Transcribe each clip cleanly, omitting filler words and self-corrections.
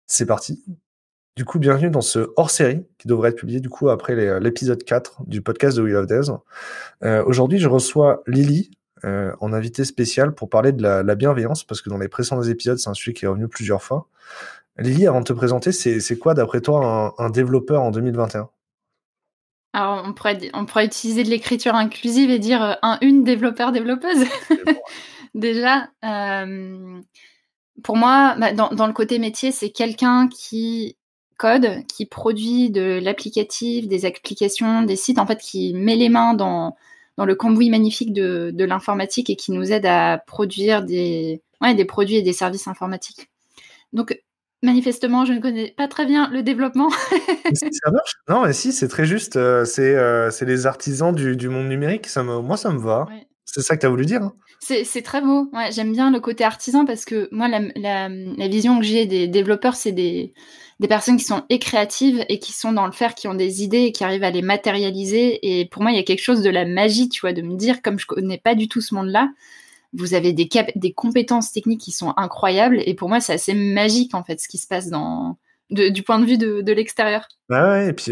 C'est parti. Du coup, bienvenue dans ce hors-série qui devrait être publié du coup après l'épisode 4 du podcast de We Love Dev. Aujourd'hui, je reçois Lily en invité spécial pour parler de la bienveillance, parce que dans les précédents épisodes, c'est un sujet qui est revenu plusieurs fois. Lily, avant de te présenter, c'est quoi d'après toi un développeur en 2021? Alors, on pourrait utiliser de l'écriture inclusive et dire une développeur-développeuse. Déjà, pour moi, dans le côté métier, c'est quelqu'un qui code, qui produit de l'applicatif, des applications, des sites, en fait, qui met les mains dans le cambouis magnifique de l'informatique et qui nous aide à produire des produits et des services informatiques. Donc, manifestement, je ne connais pas très bien le développement. Si ça marche? Non, mais si, c'est très juste. C'est les artisans du monde numérique. Moi, ça me va. Ouais. C'est ça que tu as voulu dire, hein? C'est très beau. Ouais, j'aime bien le côté artisan parce que moi, la vision que j'ai des développeurs, c'est des personnes qui sont créatives et qui sont dans le faire, qui ont des idées et qui arrivent à les matérialiser. Et pour moi, il y a quelque chose de la magie, tu vois, de me dire, comme je connais pas du tout ce monde-là, vous avez des compétences techniques qui sont incroyables. Et pour moi, c'est assez magique, en fait, ce qui se passe du point de vue de l'extérieur. Ouais, et puis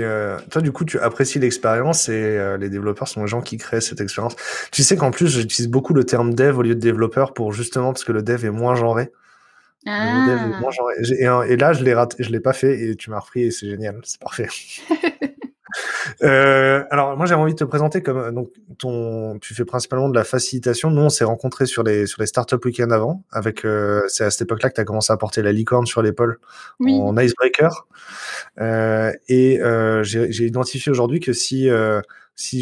toi, du coup, tu apprécies l'expérience et les développeurs sont les gens qui créent cette expérience. Tu sais qu'en plus, j'utilise beaucoup le terme dev au lieu de développeur pour justement parce que le dev est moins genré. Le mot dev est moins Ah. genré. Et là, je l'ai raté, je l'ai pas fait et tu m'as repris et c'est génial, c'est parfait. Alors moi, j'avais envie de te présenter comme donc tu fais principalement de la facilitation. Nous, on s'est rencontrés sur les startup week-end avant. Avec c'est à cette époque-là que tu as commencé à porter la licorne sur l'épaule Oui. en icebreaker. J'ai identifié aujourd'hui que si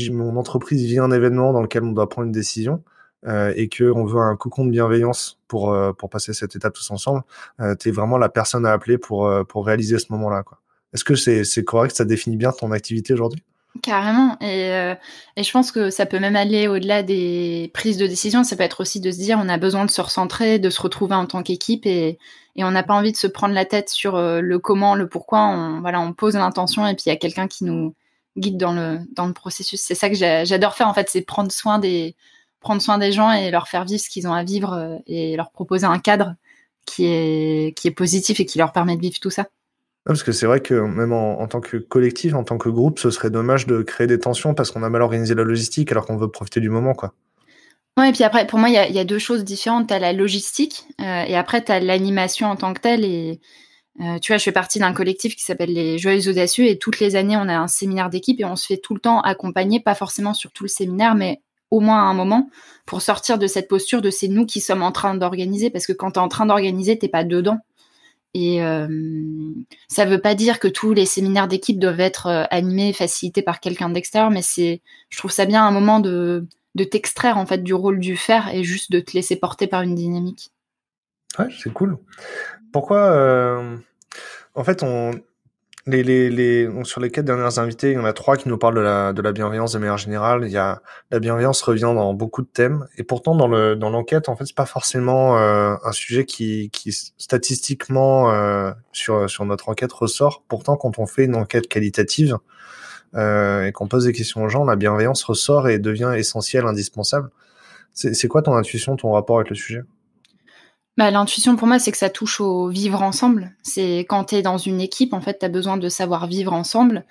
mon entreprise vit un événement dans lequel on doit prendre une décision et qu'on veut un cocon de bienveillance pour passer cette étape tous ensemble, tu es vraiment la personne à appeler pour réaliser ce moment-là, quoi. Est-ce que c'est correct, ça définit bien ton activité aujourd'hui? Carrément. Et je pense que ça peut même aller au-delà des prises de décision. Ça peut être aussi de se dire on a besoin de se recentrer, de se retrouver en tant qu'équipe et on n'a pas envie de se prendre la tête sur le comment, le pourquoi. On pose l'intention et puis il y a quelqu'un qui nous guide dans le processus. C'est ça que j'adore faire en fait, c'est prendre soin des gens et leur faire vivre ce qu'ils ont à vivre et leur proposer un cadre qui est positif et qui leur permet de vivre tout ça. Non, parce que c'est vrai que même en tant que collectif, en tant que groupe, ce serait dommage de créer des tensions parce qu'on a mal organisé la logistique alors qu'on veut profiter du moment, quoi. Ouais, et puis après, pour moi, il y a deux choses différentes. Tu as la logistique et après, tu as l'animation en tant que telle. Et tu vois, je fais partie d'un collectif qui s'appelle les Joyeux Audacieux et toutes les années, on a un séminaire d'équipe et on se fait tout le temps accompagner, pas forcément sur tout le séminaire, mais au moins à un moment, pour sortir de cette posture de c'est nous qui sommes en train d'organiser, parce que quand tu es en train d'organiser, t'es pas dedans. Et ça veut pas dire que tous les séminaires d'équipe doivent être animés, facilités par quelqu'un d'extérieur, mais je trouve ça bien un moment de t'extraire en fait du rôle du faire et juste de te laisser porter par une dynamique. Ouais, c'est cool. Pourquoi en fait donc sur les 4 dernières invités, il y en a 3 qui nous parlent de la bienveillance de manière générale. La bienveillance revient dans beaucoup de thèmes et pourtant dans l'enquête, en fait, c'est pas forcément un sujet qui statistiquement sur notre enquête ressort. Pourtant, quand on fait une enquête qualitative et qu'on pose des questions aux gens, la bienveillance ressort et devient essentielle, indispensable. C'est quoi ton intuition, ton rapport avec le sujet? L'intuition pour moi, c'est que ça touche au vivre ensemble. C'est quand tu es dans une équipe, en fait, tu as besoin de savoir vivre ensemble.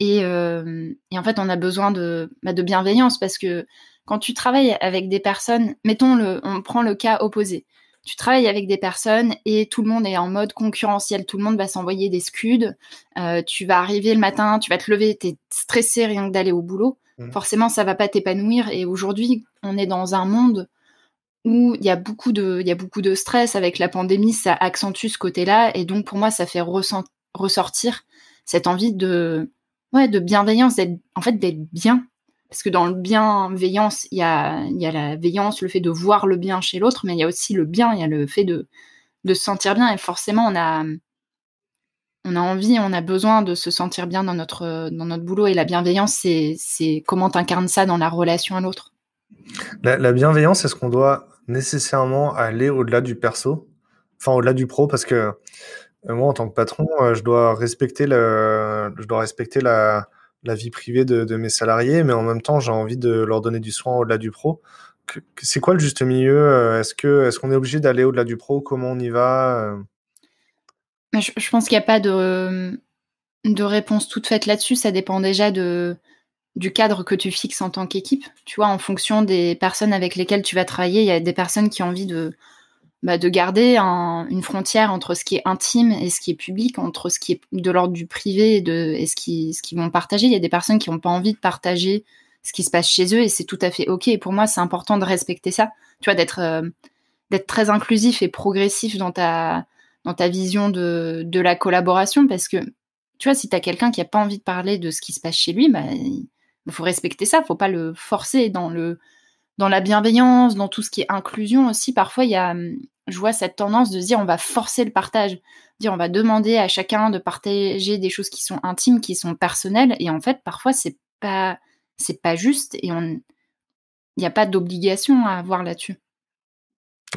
Et en fait, on a besoin de bienveillance parce que quand tu travailles avec des personnes, on prend le cas opposé. Tu travailles avec des personnes et tout le monde est en mode concurrentiel. Tout le monde va s'envoyer des scuds. Tu vas arriver le matin, tu vas te lever, t'es stressé rien que d'aller au boulot. Mmh. Forcément, ça va pas t'épanouir. Et aujourd'hui, on est dans un monde où il y a beaucoup de stress avec la pandémie. Ça accentue ce côté-là. Et donc, pour moi, ça fait ressortir cette envie de bienveillance, d'être bien. Parce que dans le bienveillance, il y a la veillance, le fait de voir le bien chez l'autre, mais il y a aussi le bien, il y a le fait de se sentir bien. Et forcément, on a envie, on a besoin de se sentir bien dans notre boulot. Et la bienveillance, c'est comment t'incarnes ça dans la relation à l'autre. La bienveillance, est-ce qu'on doit nécessairement aller au-delà du perso, enfin au-delà du pro, parce que moi, en tant que patron, je dois respecter la vie privée de mes salariés, mais en même temps, j'ai envie de leur donner du soin au-delà du pro. C'est quoi le juste milieu? Est-ce qu'on est obligé d'aller au-delà du pro? Comment on y va? Je pense qu'il n'y a pas de réponse toute faite là-dessus. Ça dépend déjà du cadre que tu fixes en tant qu'équipe. Tu vois, en fonction des personnes avec lesquelles tu vas travailler, il y a des personnes qui ont envie de garder une frontière entre ce qui est intime et ce qui est public, entre ce qui est de l'ordre du privé et ce qu'ils vont partager. Il y a des personnes qui n'ont pas envie de partager ce qui se passe chez eux et c'est tout à fait OK. Et pour moi, c'est important de respecter ça. Tu vois, d'être très inclusif et progressif dans ta vision de la collaboration parce que, tu vois, si tu as quelqu'un qui n'a pas envie de parler de ce qui se passe chez lui, il faut respecter ça. Il ne faut pas le forcer dans la bienveillance, dans tout ce qui est inclusion aussi. Parfois, je vois cette tendance de se dire on va forcer le partage, dire on va demander à chacun de partager des choses qui sont intimes, qui sont personnelles, et en fait, parfois, c'est pas juste, et il n'y a pas d'obligation à avoir là-dessus.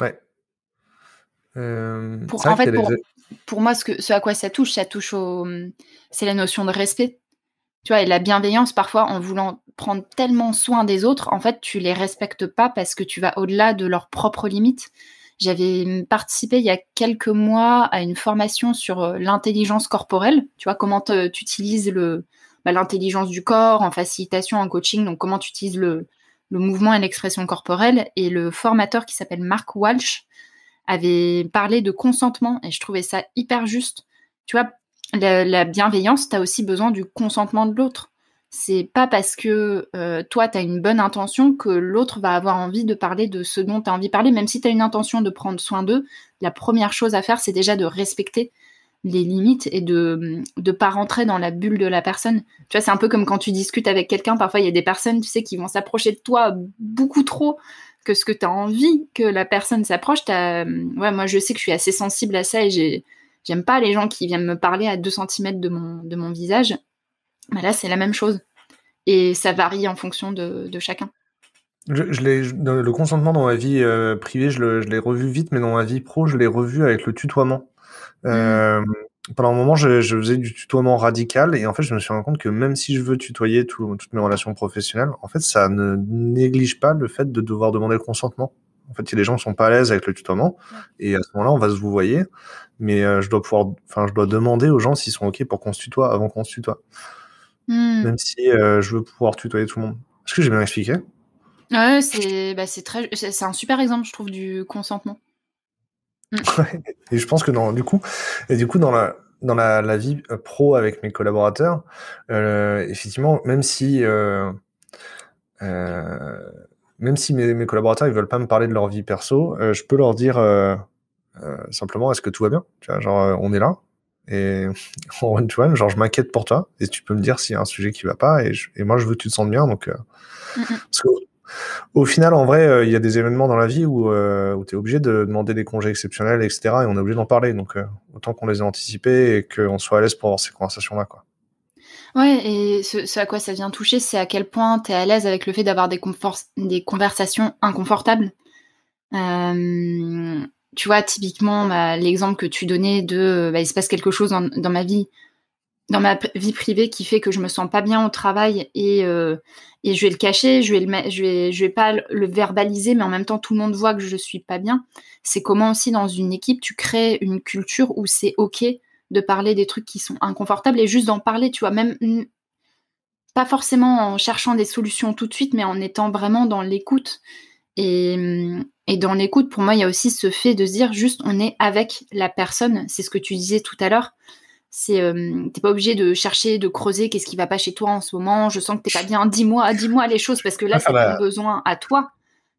Ouais. Pour moi, ce à quoi ça touche c'est la notion de respect. Tu vois, et la bienveillance, parfois, en voulant prendre tellement soin des autres, en fait, tu les respectes pas parce que tu vas au-delà de leurs propres limites. J'avais participé il y a quelques mois à une formation sur l'intelligence corporelle. Tu vois, comment tu utilises l'intelligence du corps en facilitation, en coaching. Donc, comment tu utilises le mouvement et l'expression corporelle. Et le formateur qui s'appelle Mark Walsh avait parlé de consentement et je trouvais ça hyper juste. Tu vois, la bienveillance, tu as aussi besoin du consentement de l'autre. C'est pas parce que toi, tu as une bonne intention que l'autre va avoir envie de parler de ce dont tu as envie de parler. Même si tu as une intention de prendre soin d'eux, la première chose à faire, c'est déjà de respecter les limites et de pas rentrer dans la bulle de la personne. Tu vois, c'est un peu comme quand tu discutes avec quelqu'un. Parfois, il y a des personnes, tu sais, qui vont s'approcher de toi beaucoup trop que ce que tu as envie que la personne s'approche. Moi, je sais que je suis assez sensible à ça et j'aime pas les gens qui viennent me parler à 2 cm de mon visage. Là, c'est la même chose. Et ça varie en fonction de chacun. Le consentement dans ma vie privée, je l'ai revu vite, mais dans ma vie pro, je l'ai revu avec le tutoiement. Pendant un moment, je faisais du tutoiement radical et en fait, je me suis rendu compte que même si je veux tutoyer toutes mes relations professionnelles, en fait, ça ne néglige pas le fait de devoir demander le consentement. En fait, il y a des gens qui sont pas à l'aise avec le tutoiement et à ce moment-là, on va se vouvoyer, mais je dois demander aux gens s'ils sont OK pour qu'on se tutoie avant qu'on se tutoie. Même si je veux pouvoir tutoyer tout le monde. Est-ce que j'ai bien expliqué? Ouais, c'est un super exemple, je trouve, du consentement. Ouais. Et je pense que dans la vie pro avec mes collaborateurs, effectivement, même si mes collaborateurs ils veulent pas me parler de leur vie perso, je peux leur dire simplement est-ce que tout va bien? Tu vois, genre on est là et en one-to-one, genre je m'inquiète pour toi et tu peux me dire s'il y a un sujet qui va pas et moi je veux que tu te sentes bien donc parce que au final, en vrai, il y a des événements dans la vie où tu es obligé de demander des congés exceptionnels, etc. Et on est obligé d'en parler. Donc, autant qu'on les ait anticipés et qu'on soit à l'aise pour avoir ces conversations-là, quoi. Ouais, et ce à quoi ça vient toucher, c'est à quel point tu es à l'aise avec le fait d'avoir des conversations inconfortables. Tu vois, typiquement, l'exemple que tu donnais de il se passe quelque chose dans ma vie privée qui fait que je me sens pas bien au travail et je vais le cacher, je vais pas le verbaliser, mais en même temps tout le monde voit que je suis pas bien. C'est comment aussi dans une équipe tu crées une culture où c'est OK de parler des trucs qui sont inconfortables et juste d'en parler, tu vois, même pas forcément en cherchant des solutions tout de suite, mais en étant vraiment dans l'écoute. Et dans l'écoute, pour moi, il y a aussi ce fait de se dire juste on est avec la personne. C'est ce que tu disais tout à l'heure. T'es pas obligé de chercher, de creuser qu'est-ce qui va pas chez toi en ce moment, je sens que t'es pas bien, dis-moi les choses, parce que là c'est ton besoin à toi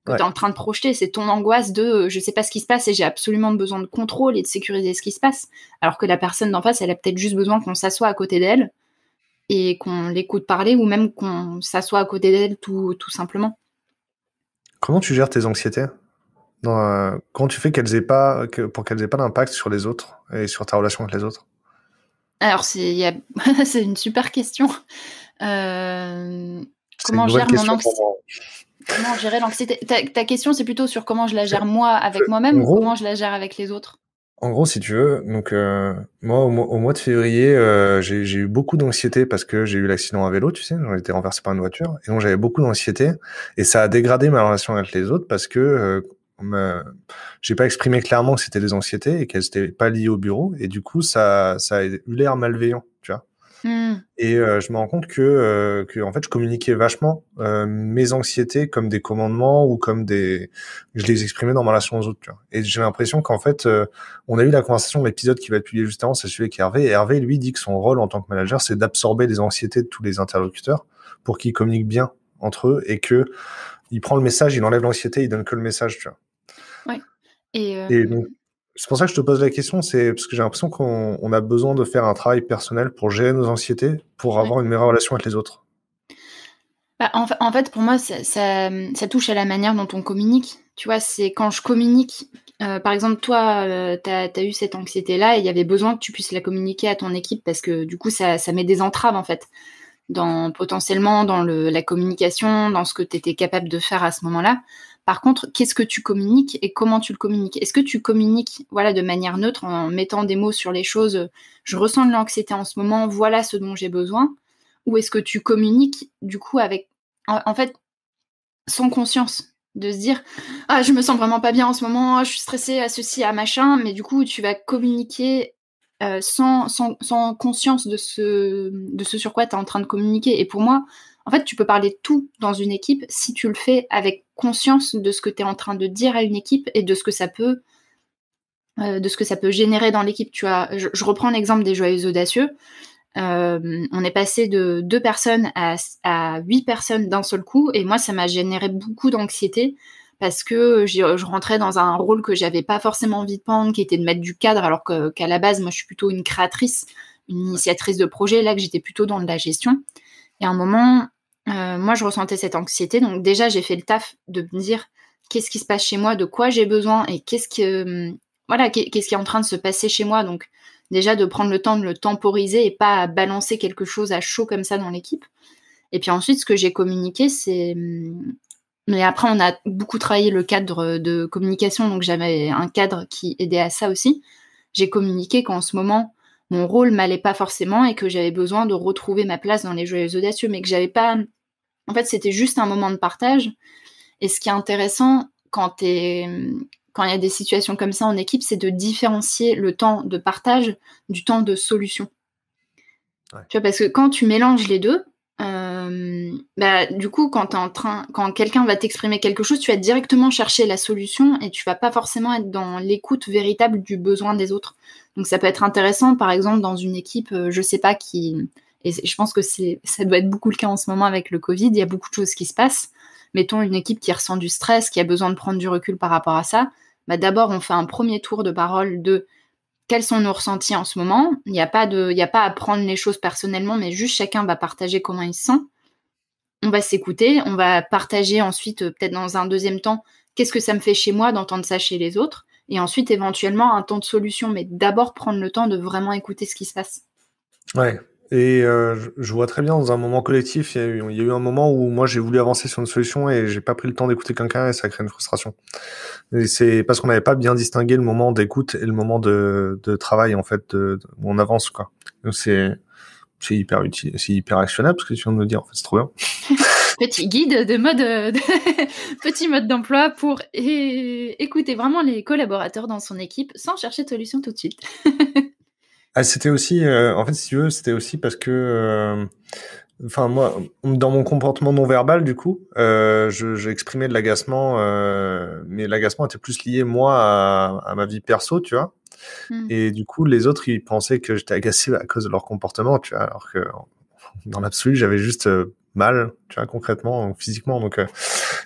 que t'es en train de projeter, c'est ton angoisse de je sais pas ce qui se passe et j'ai absolument besoin de contrôle et de sécuriser ce qui se passe, alors que la personne d'en face elle a peut-être juste besoin qu'on s'assoie à côté d'elle et qu'on l'écoute parler ou même qu'on s'assoie à côté d'elle tout simplement. Comment tu gères tes anxiétés comment tu fais pour qu'elles aient pas d'impact sur les autres et sur ta relation avec les autres? Alors c'est une super question. Comment gérer l'anxiété? Ta question, c'est plutôt sur comment je la gère moi avec moi-même ou comment je la gère avec les autres? En gros, si tu veux, donc moi au mois de février, j'ai eu beaucoup d'anxiété parce que j'ai eu l'accident à vélo, tu sais, j'ai été renversé par une voiture et donc j'avais beaucoup d'anxiété et ça a dégradé ma relation avec les autres parce que j'ai pas exprimé clairement que c'était des anxiétés et qu'elles étaient pas liées au bureau. Et du coup, ça a eu l'air malveillant, tu vois. Et je me rends compte que en fait, je communiquais vachement mes anxiétés comme des commandements ou comme je les exprimais dans ma relation aux autres, tu vois. Et j'ai l'impression qu'en fait, on a eu la conversation, l'épisode qui va être publié juste avant, c'est celui avec Hervé. Et Hervé, lui, dit que son rôle en tant que manager, c'est d'absorber les anxiétés de tous les interlocuteurs pour qu'ils communiquent bien entre eux et que il prend le message, il enlève l'anxiété, il donne que le message, tu vois. Ouais. Et donc, c'est pour ça que je te pose la question, c'est parce que j'ai l'impression qu'on a besoin de faire un travail personnel pour gérer nos anxiétés, pour avoir une meilleure relation avec les autres. Bah, en fait, pour moi, ça touche à la manière dont on communique. Tu vois, c'est quand je communique, par exemple, toi, t'as eu cette anxiété-là et il y avait besoin que tu puisses la communiquer à ton équipe parce que du coup, ça met des entraves, en fait, potentiellement dans la communication, dans ce que tu étais capable de faire à ce moment-là. Par contre, qu'est-ce que tu communiques et comment tu le communiques? Est-ce que tu communiques, voilà, de manière neutre en mettant des mots sur les choses? Je ressens de l'anxiété en ce moment, voilà ce dont j'ai besoin. Ou est-ce que tu communiques du coup avec, en fait, sans conscience, de se dire ah je me sens vraiment pas bien en ce moment, je suis stressée à ceci à machin, mais du coup tu vas communiquer sans conscience de ce sur quoi tu es en train de communiquer. Et pour moi, en fait, tu peux parler de tout dans une équipe si tu le fais avec conscience de ce que tu es en train de dire à une équipe et de ce que ça peut générer dans l'équipe. Tu vois, je reprends l'exemple des Joyeux Audacieux. On est passé de 2 personnes à 8 personnes d'un seul coup, et moi ça m'a généré beaucoup d'anxiété parce que je rentrais dans un rôle que j'avais pas forcément envie de prendre, qui était de mettre du cadre, alors qu'à la base moi je suis plutôt une créatrice, une initiatrice de projet, là que j'étais plutôt dans de la gestion. Et à un moment, moi je ressentais cette anxiété, donc déjà j'ai fait le taf de me dire qu'est-ce qui se passe chez moi, de quoi j'ai besoin et qu'est-ce qui est en train de se passer chez moi. Donc déjà de prendre le temps de le temporiser et pas balancer quelque chose à chaud comme ça dans l'équipe. Et puis ensuite, ce que j'ai communiqué, c'est... Mais après, on a beaucoup travaillé le cadre de communication, donc j'avais un cadre qui aidait à ça aussi. J'ai communiqué qu'en ce moment, mon rôle m'allait pas forcément et que j'avais besoin de retrouver ma place dans les Joyeux Audacieux, mais que j'avais pas... En fait, c'était juste un moment de partage. Et ce qui est intéressant quand il y a des situations comme ça en équipe, c'est de différencier le temps de partage du temps de solution. Ouais. Tu vois, parce que quand tu mélanges les deux, du coup, quand quelqu'un va t'exprimer quelque chose, tu vas directement chercher la solution et tu vas pas forcément être dans l'écoute véritable du besoin des autres. Donc ça peut être intéressant, par exemple, dans une équipe, je sais pas qui... Et je pense que ça doit être beaucoup le cas en ce moment avec le Covid, il y a beaucoup de choses qui se passent. Mettons une équipe qui ressent du stress, qui a besoin de prendre du recul par rapport à ça, d'abord on fait un premier tour de parole de quels sont nos ressentis en ce moment. Il n'y a pas à prendre les choses personnellement, mais juste chacun va partager comment il se sent. On va s'écouter, on va partager ensuite, peut-être dans un deuxième temps, qu'est-ce que ça me fait chez moi d'entendre ça chez les autres, et ensuite éventuellement un temps de solution, mais d'abord prendre le temps de vraiment écouter ce qui se passe. Ouais. Et je vois très bien dans un moment collectif, il y a eu un moment où moi j'ai voulu avancer sur une solution et j'ai pas pris le temps d'écouter quelqu'un et ça crée une frustration. Et c'est parce qu'on n'avait pas bien distingué le moment d'écoute et le moment de travail en fait, où on avance quoi. Donc c'est hyper utile, c'est hyper actionnable ce que tu viens de me dire en fait, c'est trop bien. Petit guide de mode, petit mode d'emploi pour écouter vraiment les collaborateurs dans son équipe sans chercher de solution tout de suite. Ah, c'était aussi, en fait, si tu veux, c'était aussi parce que, enfin moi, dans mon comportement non verbal, du coup, j'ai exprimé de l'agacement, mais l'agacement était plus lié moi à ma vie perso, tu vois. Et du coup, les autres, ils pensaient que j'étais agacé à cause de leur comportement, tu vois, alors que dans l'absolu, j'avais juste mal, tu vois, concrètement, physiquement. Donc,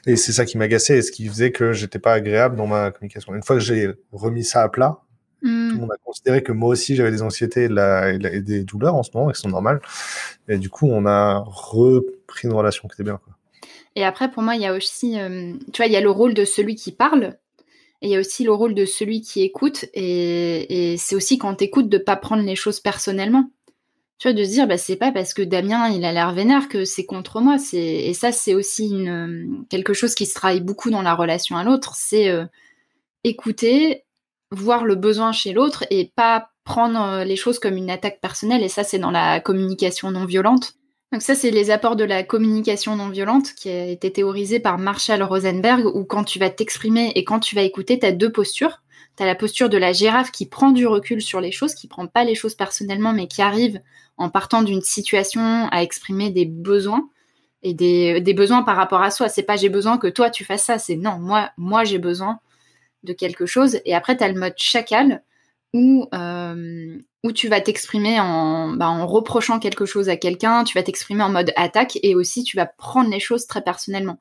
et c'est ça qui m'agaçait et ce qui faisait que j'étais pas agréable dans ma communication. Une fois que j'ai remis ça à plat, tout le monde a considéré que moi aussi j'avais des anxiétés et des douleurs en ce moment, qui sont normales. Et du coup, on a repris une relation qui était bien, quoi. Et après, pour moi, il y a aussi, tu vois, il y a le rôle de celui qui parle, et il y a aussi le rôle de celui qui écoute. Et c'est aussi quand t'écoutes de pas prendre les choses personnellement. Tu vois, de se dire, c'est pas parce que Damien, il a l'air vénère que c'est contre moi. Et ça, c'est aussi quelque chose qui se travaille beaucoup dans la relation à l'autre. C'est écouter, voir le besoin chez l'autre et pas prendre les choses comme une attaque personnelle. Et ça, c'est dans la communication non violente. Donc ça, c'est les apports de la communication non violente qui a été théorisé par Marshall Rosenberg, où quand tu vas t'exprimer et quand tu vas écouter, tu as deux postures. Tu as la posture de la girafe qui prend du recul sur les choses, qui prend pas les choses personnellement, mais qui arrive en partant d'une situation à exprimer des besoins et des besoins par rapport à soi. C'est pas j'ai besoin que toi tu fasses ça, c'est non, moi j'ai besoin de quelque chose. Et après, tu as le mode chacal où tu vas t'exprimer en reprochant quelque chose à quelqu'un, tu vas t'exprimer en mode attaque et aussi tu vas prendre les choses très personnellement.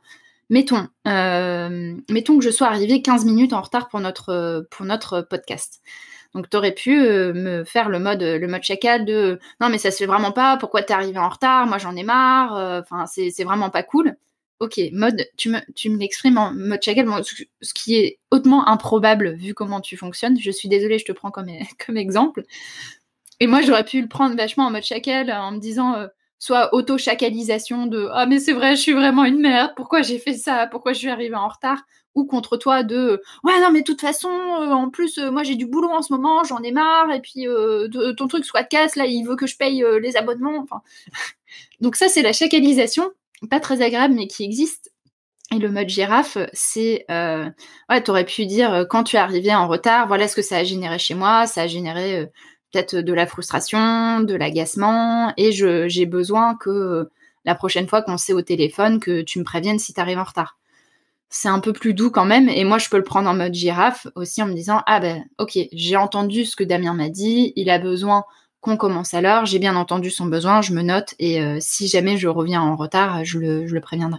Mettons que je sois arrivée 15 minutes en retard pour notre podcast. Donc t'aurais pu me faire le mode chacal de non mais ça se fait vraiment pas, pourquoi t'es arrivé en retard, moi j'en ai marre, enfin c'est vraiment pas cool. Ok, mode tu me l'exprimes en mode chacal, bon, ce qui est hautement improbable vu comment tu fonctionnes. Je suis désolée, je te prends comme exemple. Et moi j'aurais pu le prendre vachement en mode chacal en me disant soit auto-chacalisation de ah mais c'est vrai, je suis vraiment une merde, pourquoi j'ai fait ça, pourquoi je suis arrivée en retard, ou contre toi de ouais non mais de toute façon en plus moi j'ai du boulot en ce moment, j'en ai marre, et puis ton truc soit casse là, il veut que je paye les abonnements, enfin. Donc ça c'est la chacalisation, pas très agréable mais qui existe. Et le mode girafe, c'est ouais, t'aurais pu dire quand tu es arrivé en retard, voilà ce que ça a généré chez moi, ça a généré peut-être de la frustration, de l'agacement, et j'ai besoin que la prochaine fois qu'on s'est au téléphone, que tu me préviennes si t'arrives en retard. C'est un peu plus doux quand même, et moi je peux le prendre en mode girafe aussi en me disant ah ben ok, j'ai entendu ce que Damien m'a dit, il a besoin qu'on commence à l'heure, j'ai bien entendu son besoin, je me note, et si jamais je reviens en retard, je le préviendrai.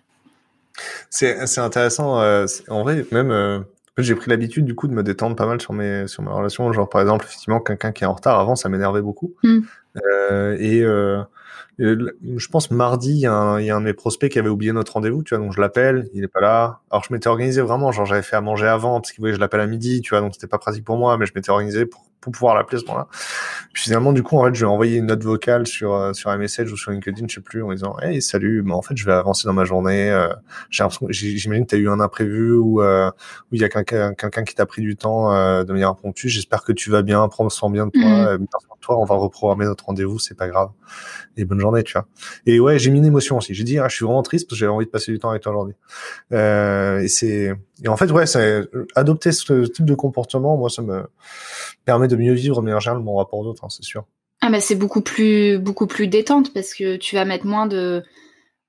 C'est intéressant. En vrai, même j'ai pris l'habitude du coup de me détendre pas mal sur mes relations. Genre par exemple, effectivement, quelqu'un qui est en retard avant, ça m'énervait beaucoup. Euh, et euh, je pense mardi, il y a un de mes prospects qui avait oublié notre rendez-vous, tu vois, donc je l'appelle, il est pas là. Alors je m'étais organisé vraiment, genre j'avais fait à manger avant parce qu'il voulait que je l'appelle à midi, tu vois, donc c'était pas pratique pour moi, mais je m'étais organisé pour pouvoir l'appeler à ce moment-là. Puis finalement, du coup, en fait, je lui ai envoyé une note vocale sur un message ou sur LinkedIn, je sais plus, en disant hey salut, mais en fait je vais avancer dans ma journée. J'imagine que t'as eu un imprévu ou il y a quelqu'un qui t'a pris du temps de manière impromptue. J'espère que tu vas bien, prends soin bien de toi, bien soin de toi. On va reprogrammer notre rendez-vous, c'est pas grave. Et bonne journée, tu vois. Et ouais, j'ai mis une émotion aussi. J'ai dit, je suis vraiment triste parce que j'avais envie de passer du temps avec toi aujourd'hui. Et en fait, ouais, adopter ce type de comportement, moi, ça me permet de mieux vivre, de manière générale, mon rapport aux autres, hein, c'est sûr. Ah bah c'est beaucoup plus détente parce que tu vas mettre moins de...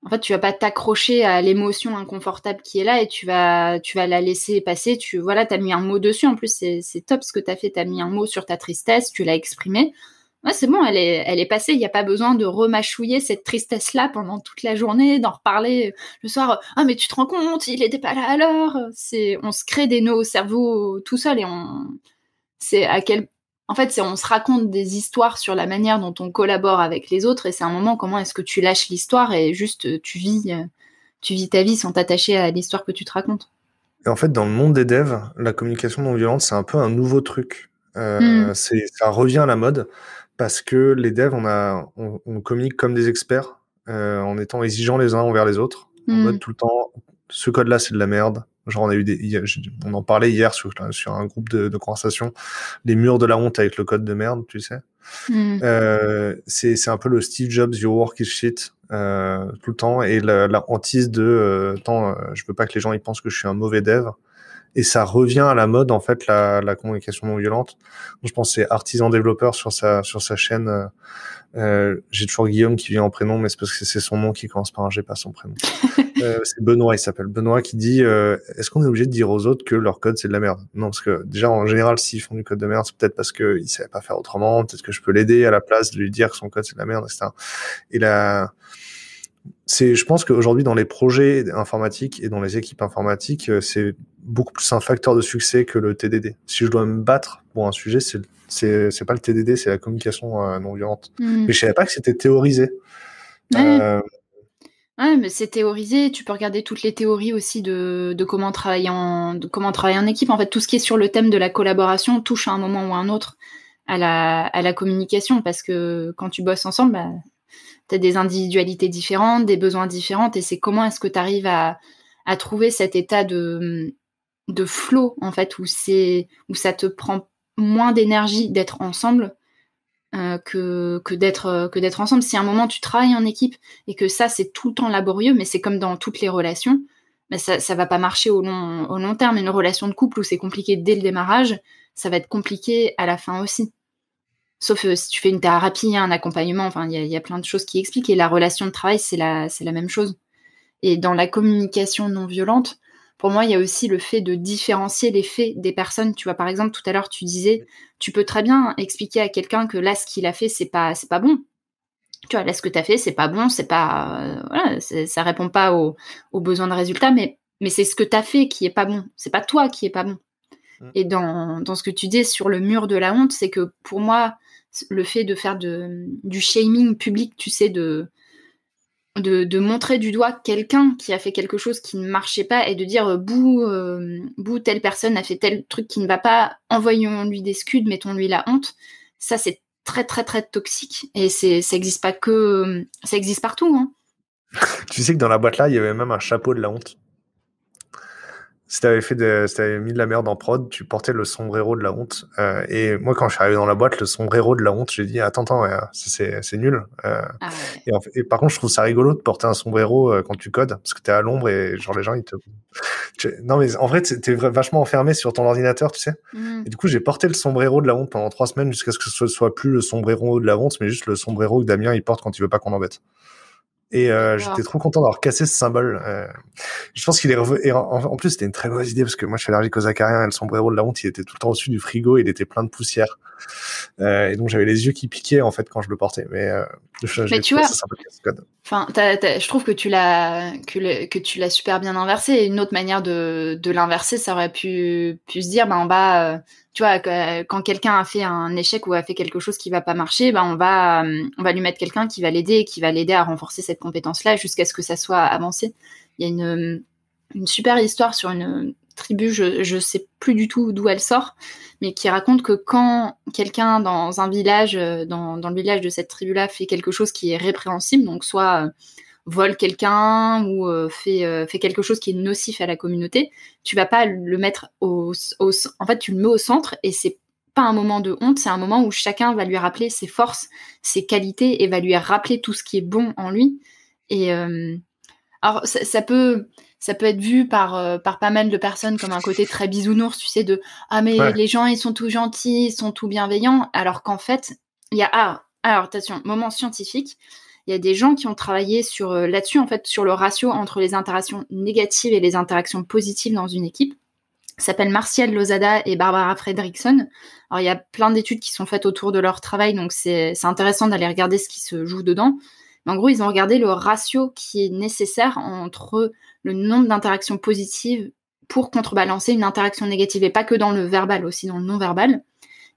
En fait, tu vas pas t'accrocher à l'émotion inconfortable qui est là et tu vas la laisser passer. T'as mis un mot dessus. En plus, c'est top ce que t'as fait. T'as mis un mot sur ta tristesse, tu l'as exprimé. Ouais, c'est bon, elle est passée. Il n'y a pas besoin de remâchouiller cette tristesse-là pendant toute la journée, d'en reparler le soir. Ah, mais tu te rends compte, il était pas là à l'heure. On se crée des nœuds au cerveau tout seul et en fait, on se raconte des histoires sur la manière dont on collabore avec les autres, et c'est un moment comment est-ce que tu lâches l'histoire et juste tu vis ta vie sans t'attacher à l'histoire que tu te racontes. Et en fait, dans le monde des devs, la communication non violente, c'est un peu un nouveau truc. Ça revient à la mode parce que les devs, on communique comme des experts en étant exigeants les uns envers les autres, en mode tout le temps, ce code-là, c'est de la merde. Genre, on en parlait hier sur un groupe de conversation, les murs de la honte avec le code de merde, tu sais. C'est un peu le Steve Jobs, your work is shit, tout le temps, et la hantise de je veux pas que les gens ils pensent que je suis un mauvais dev. Et ça revient à la mode, en fait, la communication non violente. Je pense que c'est Artisan Développeur sur sa chaîne. J'ai toujours Guillaume qui vient en prénom, mais c'est parce que c'est son nom qui commence par un G, pas son prénom. C'est Benoît, il s'appelle. Benoît qui dit est-ce qu'on est obligé de dire aux autres que leur code c'est de la merde? Non, parce que déjà en général, s'ils font du code de merde, c'est peut-être parce qu'ils savaient pas faire autrement. Peut-être que je peux l'aider à la place de lui dire que son code c'est de la merde, etc. Et là, je pense qu'aujourd'hui dans les projets informatiques et dans les équipes informatiques, c'est beaucoup plus un facteur de succès que le TDD. Si je dois me battre pour un sujet, c'est pas le TDD, c'est la communication non violente. Mais je savais pas que c'était théorisé. Ouais, mais c'est théorisé. Tu peux regarder toutes les théories aussi de comment travailler en équipe. En fait, tout ce qui est sur le thème de la collaboration touche à un moment ou à un autre à la communication, parce que quand tu bosses ensemble, bah, t'as des individualités différentes, des besoins différents, et c'est comment est-ce que tu arrives à trouver cet état de flow, en fait, où ça te prend moins d'énergie d'être ensemble que d'être ensemble. Si à un moment tu travailles en équipe et que ça c'est tout le temps laborieux, mais c'est comme dans toutes les relations, mais ça va pas marcher au long terme. Une relation de couple où c'est compliqué dès le démarrage, ça va être compliqué à la fin aussi. Sauf si tu fais une thérapie, un accompagnement, enfin il y a plein de choses qui expliquent. Et la relation de travail c'est la même chose. Et dans la communication non violente, pour moi, il y a aussi le fait de différencier les faits des personnes. Tu vois, par exemple, tout à l'heure, tu disais, tu peux très bien expliquer à quelqu'un que là, ce qu'il a fait, c'est pas bon. Tu vois, là, ce que tu as fait, c'est pas bon, c'est pas, voilà, ça répond pas aux besoins de résultats, mais c'est ce que tu as fait qui est pas bon. C'est pas toi qui est pas bon. Et dans ce que tu dis sur le mur de la honte, c'est que pour moi, le fait de faire du shaming public, tu sais, de montrer du doigt quelqu'un qui a fait quelque chose qui ne marchait pas et de dire bouh, telle personne a fait tel truc qui ne va pas, envoyons-lui des scuds, mettons-lui la honte. Ça, c'est très, très, très toxique. Et ça existe pas que... Ça existe partout, hein. Tu sais que dans la boîte là, il y avait même un chapeau de la honte. Si t'avais mis de la merde en prod, tu portais le sombrero de la honte. Et moi, quand je suis arrivé dans la boîte, le sombrero de la honte, j'ai dit attends, c'est nul. Ah ouais. Et par contre, je trouve ça rigolo de porter un sombrero quand tu codes, parce que t'es à l'ombre et genre les gens ils te. Non mais en vrai, t'es vachement enfermé sur ton ordinateur, tu sais. Et du coup, j'ai porté le sombrero de la honte pendant 3 semaines jusqu'à ce que ce soit plus le sombrero de la honte, mais juste le sombrero que Damien il porte quand il veut pas qu'on l'embête. Et j'étais trop content d'avoir cassé ce symbole. Je pense qu'il est revenu. Et en plus, c'était une très mauvaise idée parce que moi, je suis allergique aux acariens et le sombrero de la honte, il était tout le temps au-dessus du frigo, il était plein de poussière. Et donc, j'avais les yeux qui piquaient en fait quand je le portais. Mais tu vois, ça sympa de casse-code. Enfin, je trouve que tu l'as super bien inversé. Et une autre manière de l'inverser, ça aurait pu se dire, bah, en bas, tu vois, quand quelqu'un a fait un échec ou a fait quelque chose qui va pas marcher, bah, on va lui mettre quelqu'un qui va l'aider à renforcer cette compétence-là jusqu'à ce que ça soit avancé. Il y a une super histoire sur une tribu, je sais plus du tout d'où elle sort, mais qui raconte que quand quelqu'un dans un village, dans le village de cette tribu-là, fait quelque chose qui est répréhensible, donc soit vole quelqu'un ou fait quelque chose qui est nocif à la communauté, tu vas pas le mettre en fait, tu le mets au centre et c'est pas un moment de honte, c'est un moment où chacun va lui rappeler ses forces, ses qualités et va lui rappeler tout ce qui est bon en lui. Et alors ça peut être vu par pas mal de personnes comme un côté très bisounours, tu sais, de ah mais les gens ils sont tout gentils, ils sont tout bienveillants, alors qu'en fait il y a alors attention, moment scientifique, il y a des gens qui ont travaillé sur là-dessus en fait sur le ratio entre les interactions négatives et les interactions positives dans une équipe. Ça s'appelle Martial Lozada et Barbara Fredrickson. Alors il y a plein d'études qui sont faites autour de leur travail, donc c'est intéressant d'aller regarder ce qui se joue dedans. En gros, ils ont regardé le ratio qui est nécessaire entre le nombre d'interactions positives pour contrebalancer une interaction négative, et pas que dans le verbal, aussi dans le non-verbal.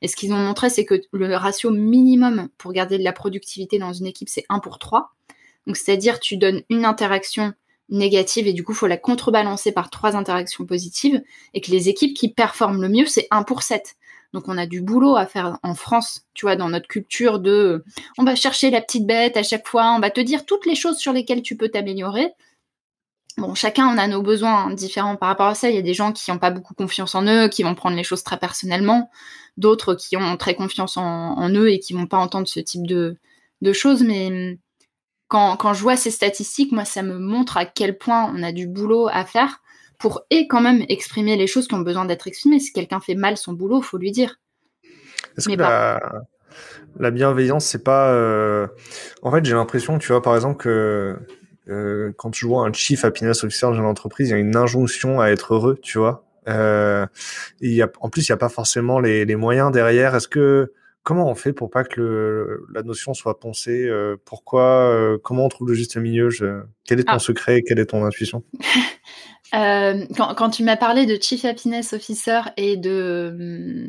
Et ce qu'ils ont montré, c'est que le ratio minimum pour garder de la productivité dans une équipe, c'est 1/3. Donc, c'est-à-dire, tu donnes une interaction négative et du coup, il faut la contrebalancer par 3 interactions positives, et que les équipes qui performent le mieux, c'est 1/7. Donc on a du boulot à faire en France, tu vois, dans notre culture de on va chercher la petite bête à chaque fois, on va te dire toutes les choses sur lesquelles tu peux t'améliorer. Bon, chacun on a nos besoins différents par rapport à ça. Il y a des gens qui n'ont pas beaucoup confiance en eux, qui vont prendre les choses très personnellement, d'autres qui ont très confiance en eux et qui vont pas entendre ce type de choses. Mais quand je vois ces statistiques, moi ça me montre à quel point on a du boulot à faire pour quand même exprimer les choses qui ont besoin d'être exprimées. Si quelqu'un fait mal son boulot, faut lui dire. Est-ce que la bienveillance, c'est pas... En fait, j'ai l'impression, tu vois, par exemple, que quand tu vois un Chief Happiness Officer dans une entreprise, il y a une injonction à être heureux, tu vois. En plus, il n'y a pas forcément les moyens derrière. Comment on fait pour pas que la notion soit poncée comment on trouve le juste milieu Quel est ton secret? Quelle est ton intuition? Quand tu m'as parlé de Chief Happiness Officer et de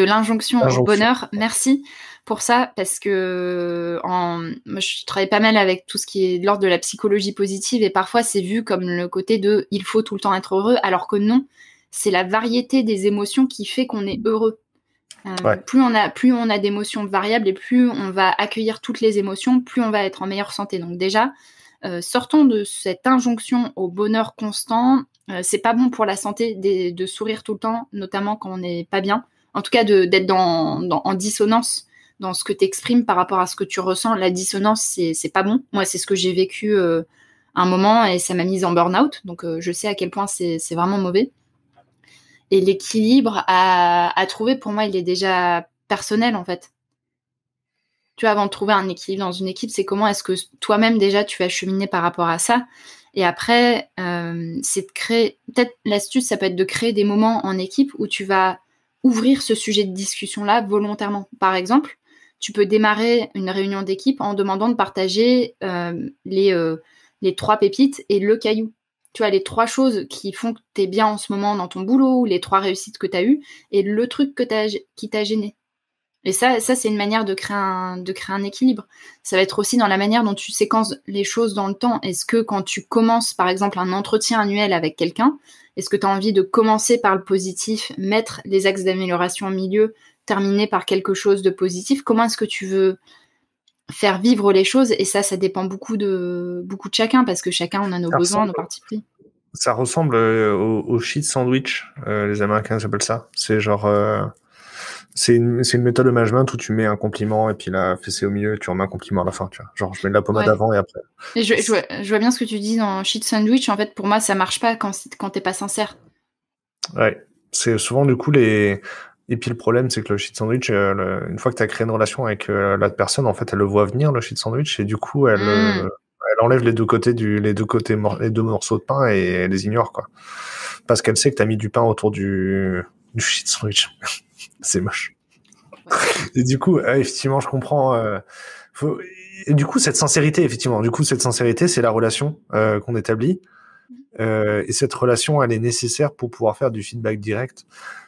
l'injonction au bonheur, merci pour ça, parce que moi, je travaille pas mal avec tout ce qui est de l'ordre de la psychologie positive, et parfois c'est vu comme le côté de il faut tout le temps être heureux, alors que non, c'est la variété des émotions qui fait qu'on est heureux. Plus on a d'émotions variables et plus on va accueillir toutes les émotions, plus on va être en meilleure santé. Donc déjà, sortons de cette injonction au bonheur constant. C'est pas bon pour la santé de sourire tout le temps, notamment quand on n'est pas bien. en tout cas d'être en dissonance dans ce que tu exprimes par rapport à ce que tu ressens. La dissonance, c'est pas bon. Moi, c'est ce que j'ai vécu un moment et ça m'a mise en burn-out. Donc, je sais à quel point c'est vraiment mauvais. Et l'équilibre à trouver, pour moi, il est déjà personnel, en fait. Tu vois, avant de trouver un équilibre dans une équipe, c'est comment est-ce que toi-même, déjà, tu vas cheminer par rapport à ça. Et après, c'est de créer... Peut-être l'astuce, ça peut être de créer des moments en équipe où tu vas ouvrir ce sujet de discussion-là volontairement. Par exemple, tu peux démarrer une réunion d'équipe en demandant de partager les 3 pépites et le caillou. Tu vois, les 3 choses qui font que t'es bien en ce moment dans ton boulot, ou les 3 réussites que t'as eues, et le truc qui t'a gêné. Et ça c'est une manière de créer un équilibre. Ça va être aussi dans la manière dont tu séquences les choses dans le temps. Est-ce que quand tu commences, par exemple, un entretien annuel avec quelqu'un, est-ce que tu as envie de commencer par le positif, mettre les axes d'amélioration au milieu, terminer par quelque chose de positif? Comment est-ce que tu veux faire vivre les choses? Et ça dépend beaucoup de chacun, parce que chacun, on a nos besoins, nos partis pris. Ça ressemble au shit sandwich, les Américains appellent ça. C'est genre... c'est une méthode de management où tu mets un compliment et puis la fessée au milieu et tu remets un compliment à la fin, tu vois. Genre, je mets de la pommade avant et après. Et je vois bien ce que tu dis dans shit sandwich. En fait, pour moi, ça marche pas quand t'es pas sincère. Ouais. C'est souvent, du coup, et puis le problème, c'est que le shit sandwich, une fois que tu as créé une relation avec la personne, en fait, elle le voit venir, le shit sandwich, et du coup, elle enlève les deux morceaux de pain et elle les ignore, quoi. Parce qu'elle sait que t'as mis du pain autour du shit sandwich. C'est moche. Et du coup, effectivement, je comprends. Et du coup, cette sincérité, c'est la relation qu'on établit. Et cette relation, elle est nécessaire pour pouvoir faire du feedback direct.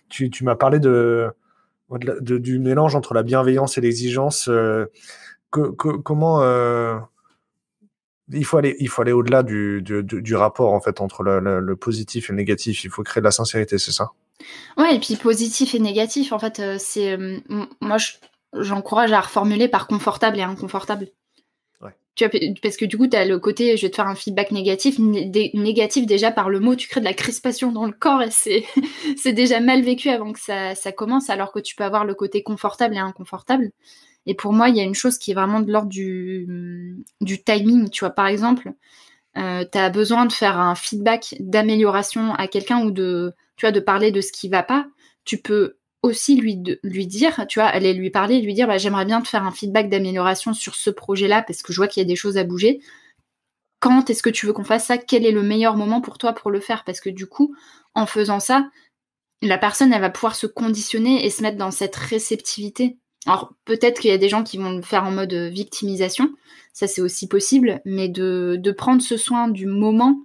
Tu m'as parlé du mélange entre la bienveillance et l'exigence. Comment il faut aller au-delà du rapport, en fait, entre le positif et le négatif. Il faut créer de la sincérité, c'est ça? Ouais, et puis positif et négatif, en fait, moi, j'encourage à reformuler par confortable et inconfortable. Ouais. Tu vois, parce que du coup, t'as le côté, je vais te faire un feedback négatif. Négatif, déjà, par le mot, tu crées de la crispation dans le corps et c'est déjà mal vécu avant que ça commence, alors que tu peux avoir le côté confortable et inconfortable. Et pour moi, il y a une chose qui est vraiment de l'ordre du timing. Tu vois, par exemple, t'as besoin de faire un feedback d'amélioration à quelqu'un ou de parler de ce qui va pas. Tu peux aussi lui dire, tu vois, aller lui parler et lui dire, j'aimerais bien te faire un feedback d'amélioration sur ce projet-là parce que je vois qu'il y a des choses à bouger. Quand est-ce que tu veux qu'on fasse ça? Quel est le meilleur moment pour toi pour le faire? Parce que du coup, en faisant ça, la personne, elle va pouvoir se conditionner et se mettre dans cette réceptivité. Alors, peut-être qu'il y a des gens qui vont le faire en mode victimisation, ça c'est aussi possible, mais de prendre ce soin du moment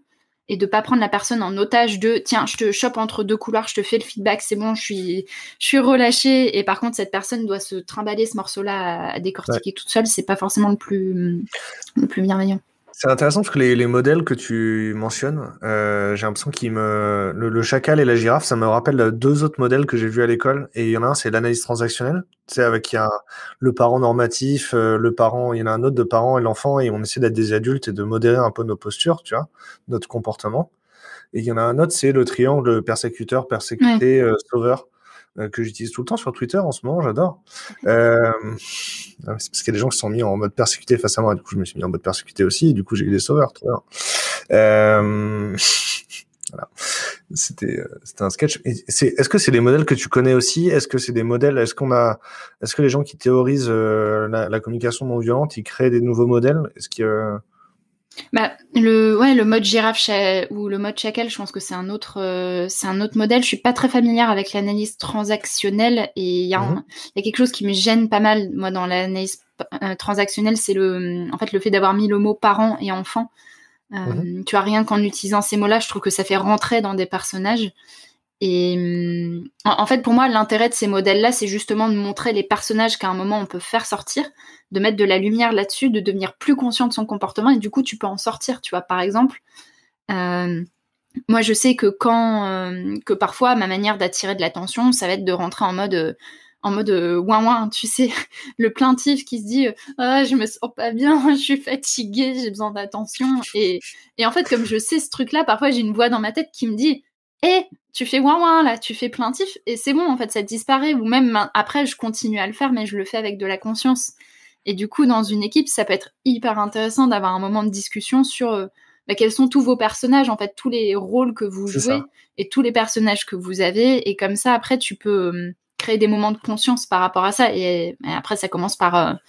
et de pas prendre la personne en otage de tiens, je te chope entre 2 couloirs, je te fais le feedback, c'est bon, je suis relâchée, et par contre cette personne doit se trimballer ce morceau-là à décortiquer toute seule, c'est pas forcément le plus bienveillant. C'est intéressant parce que les modèles que tu mentionnes, j'ai l'impression le chacal et la girafe, ça me rappelle 2 autres modèles que j'ai vus à l'école. Et il y en a un, c'est l'analyse transactionnelle. Tu sais, avec il y a le parent normatif, il y en a un autre de parent et l'enfant, et on essaie d'être des adultes et de modérer un peu nos postures, tu vois, notre comportement. Et il y en a un autre, c'est le triangle persécuteur, persécuté, sauveur, que j'utilise tout le temps sur Twitter en ce moment, j'adore. C'est parce qu'il y a des gens qui se sont mis en mode persécuté face à moi, du coup je me suis mis en mode persécuté aussi, et du coup j'ai eu des sauveurs, trop bien. Voilà. C'était un sketch. Est-ce que c'est des modèles que tu connais aussi? Est-ce que c'est des modèles, est-ce que les gens qui théorisent la communication non violente, ils créent des nouveaux modèles? Est-ce que le mode girafe ou le mode chacal, je pense que c'est un autre modèle. Je suis pas très familière avec l'analyse transactionnelle, et il y a quelque chose qui me gêne pas mal, moi, dans l'analyse transactionnelle, c'est en fait le fait d'avoir mis le mot parent et enfant. Tu vois, rien qu'en utilisant ces mots-là, je trouve que ça fait rentrer dans des personnages. Et en fait, pour moi, l'intérêt de ces modèles-là, c'est justement de montrer les personnages qu'à un moment on peut faire sortir, de mettre de la lumière là-dessus, de devenir plus conscient de son comportement, et du coup, tu peux en sortir. Tu vois, par exemple, moi, je sais que que parfois, ma manière d'attirer de l'attention, ça va être de rentrer en mode ouin-ouin, tu sais, le plaintif qui se dit je me sens pas bien, je suis fatiguée, j'ai besoin d'attention. Et en fait, comme je sais ce truc-là, parfois j'ai une voix dans ma tête qui me dit tu fais ouin là, tu fais plaintif, et c'est bon, en fait, ça disparaît. Ou même après, je continue à le faire, mais je le fais avec de la conscience. Et du coup, dans une équipe, ça peut être hyper intéressant d'avoir un moment de discussion sur quels sont tous vos personnages, en fait, tous les rôles que vous jouez et tous les personnages que vous avez. Et comme ça, après, tu peux créer des moments de conscience par rapport à ça. Et après, ça commence par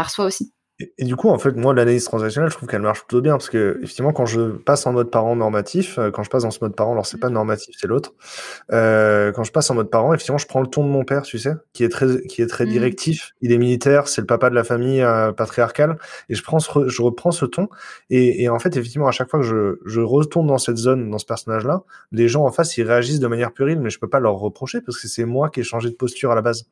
soi aussi. Et du coup, en fait, moi, l'analyse transactionnelle, je trouve qu'elle marche plutôt bien parce que, effectivement, quand je passe en mode parent normatif, quand je passe dans ce mode parent, alors c'est pas normatif, c'est l'autre. Quand je passe en mode parent, effectivement, je prends le ton de mon père, tu sais, qui est très directif. Il est militaire, c'est le papa de la famille patriarcale, et je reprends ce ton. Et en fait, effectivement, à chaque fois que je retourne dans cette zone, dans ce personnage-là, les gens en face, ils réagissent de manière puérile, mais je peux pas leur reprocher parce que c'est moi qui ai changé de posture à la base.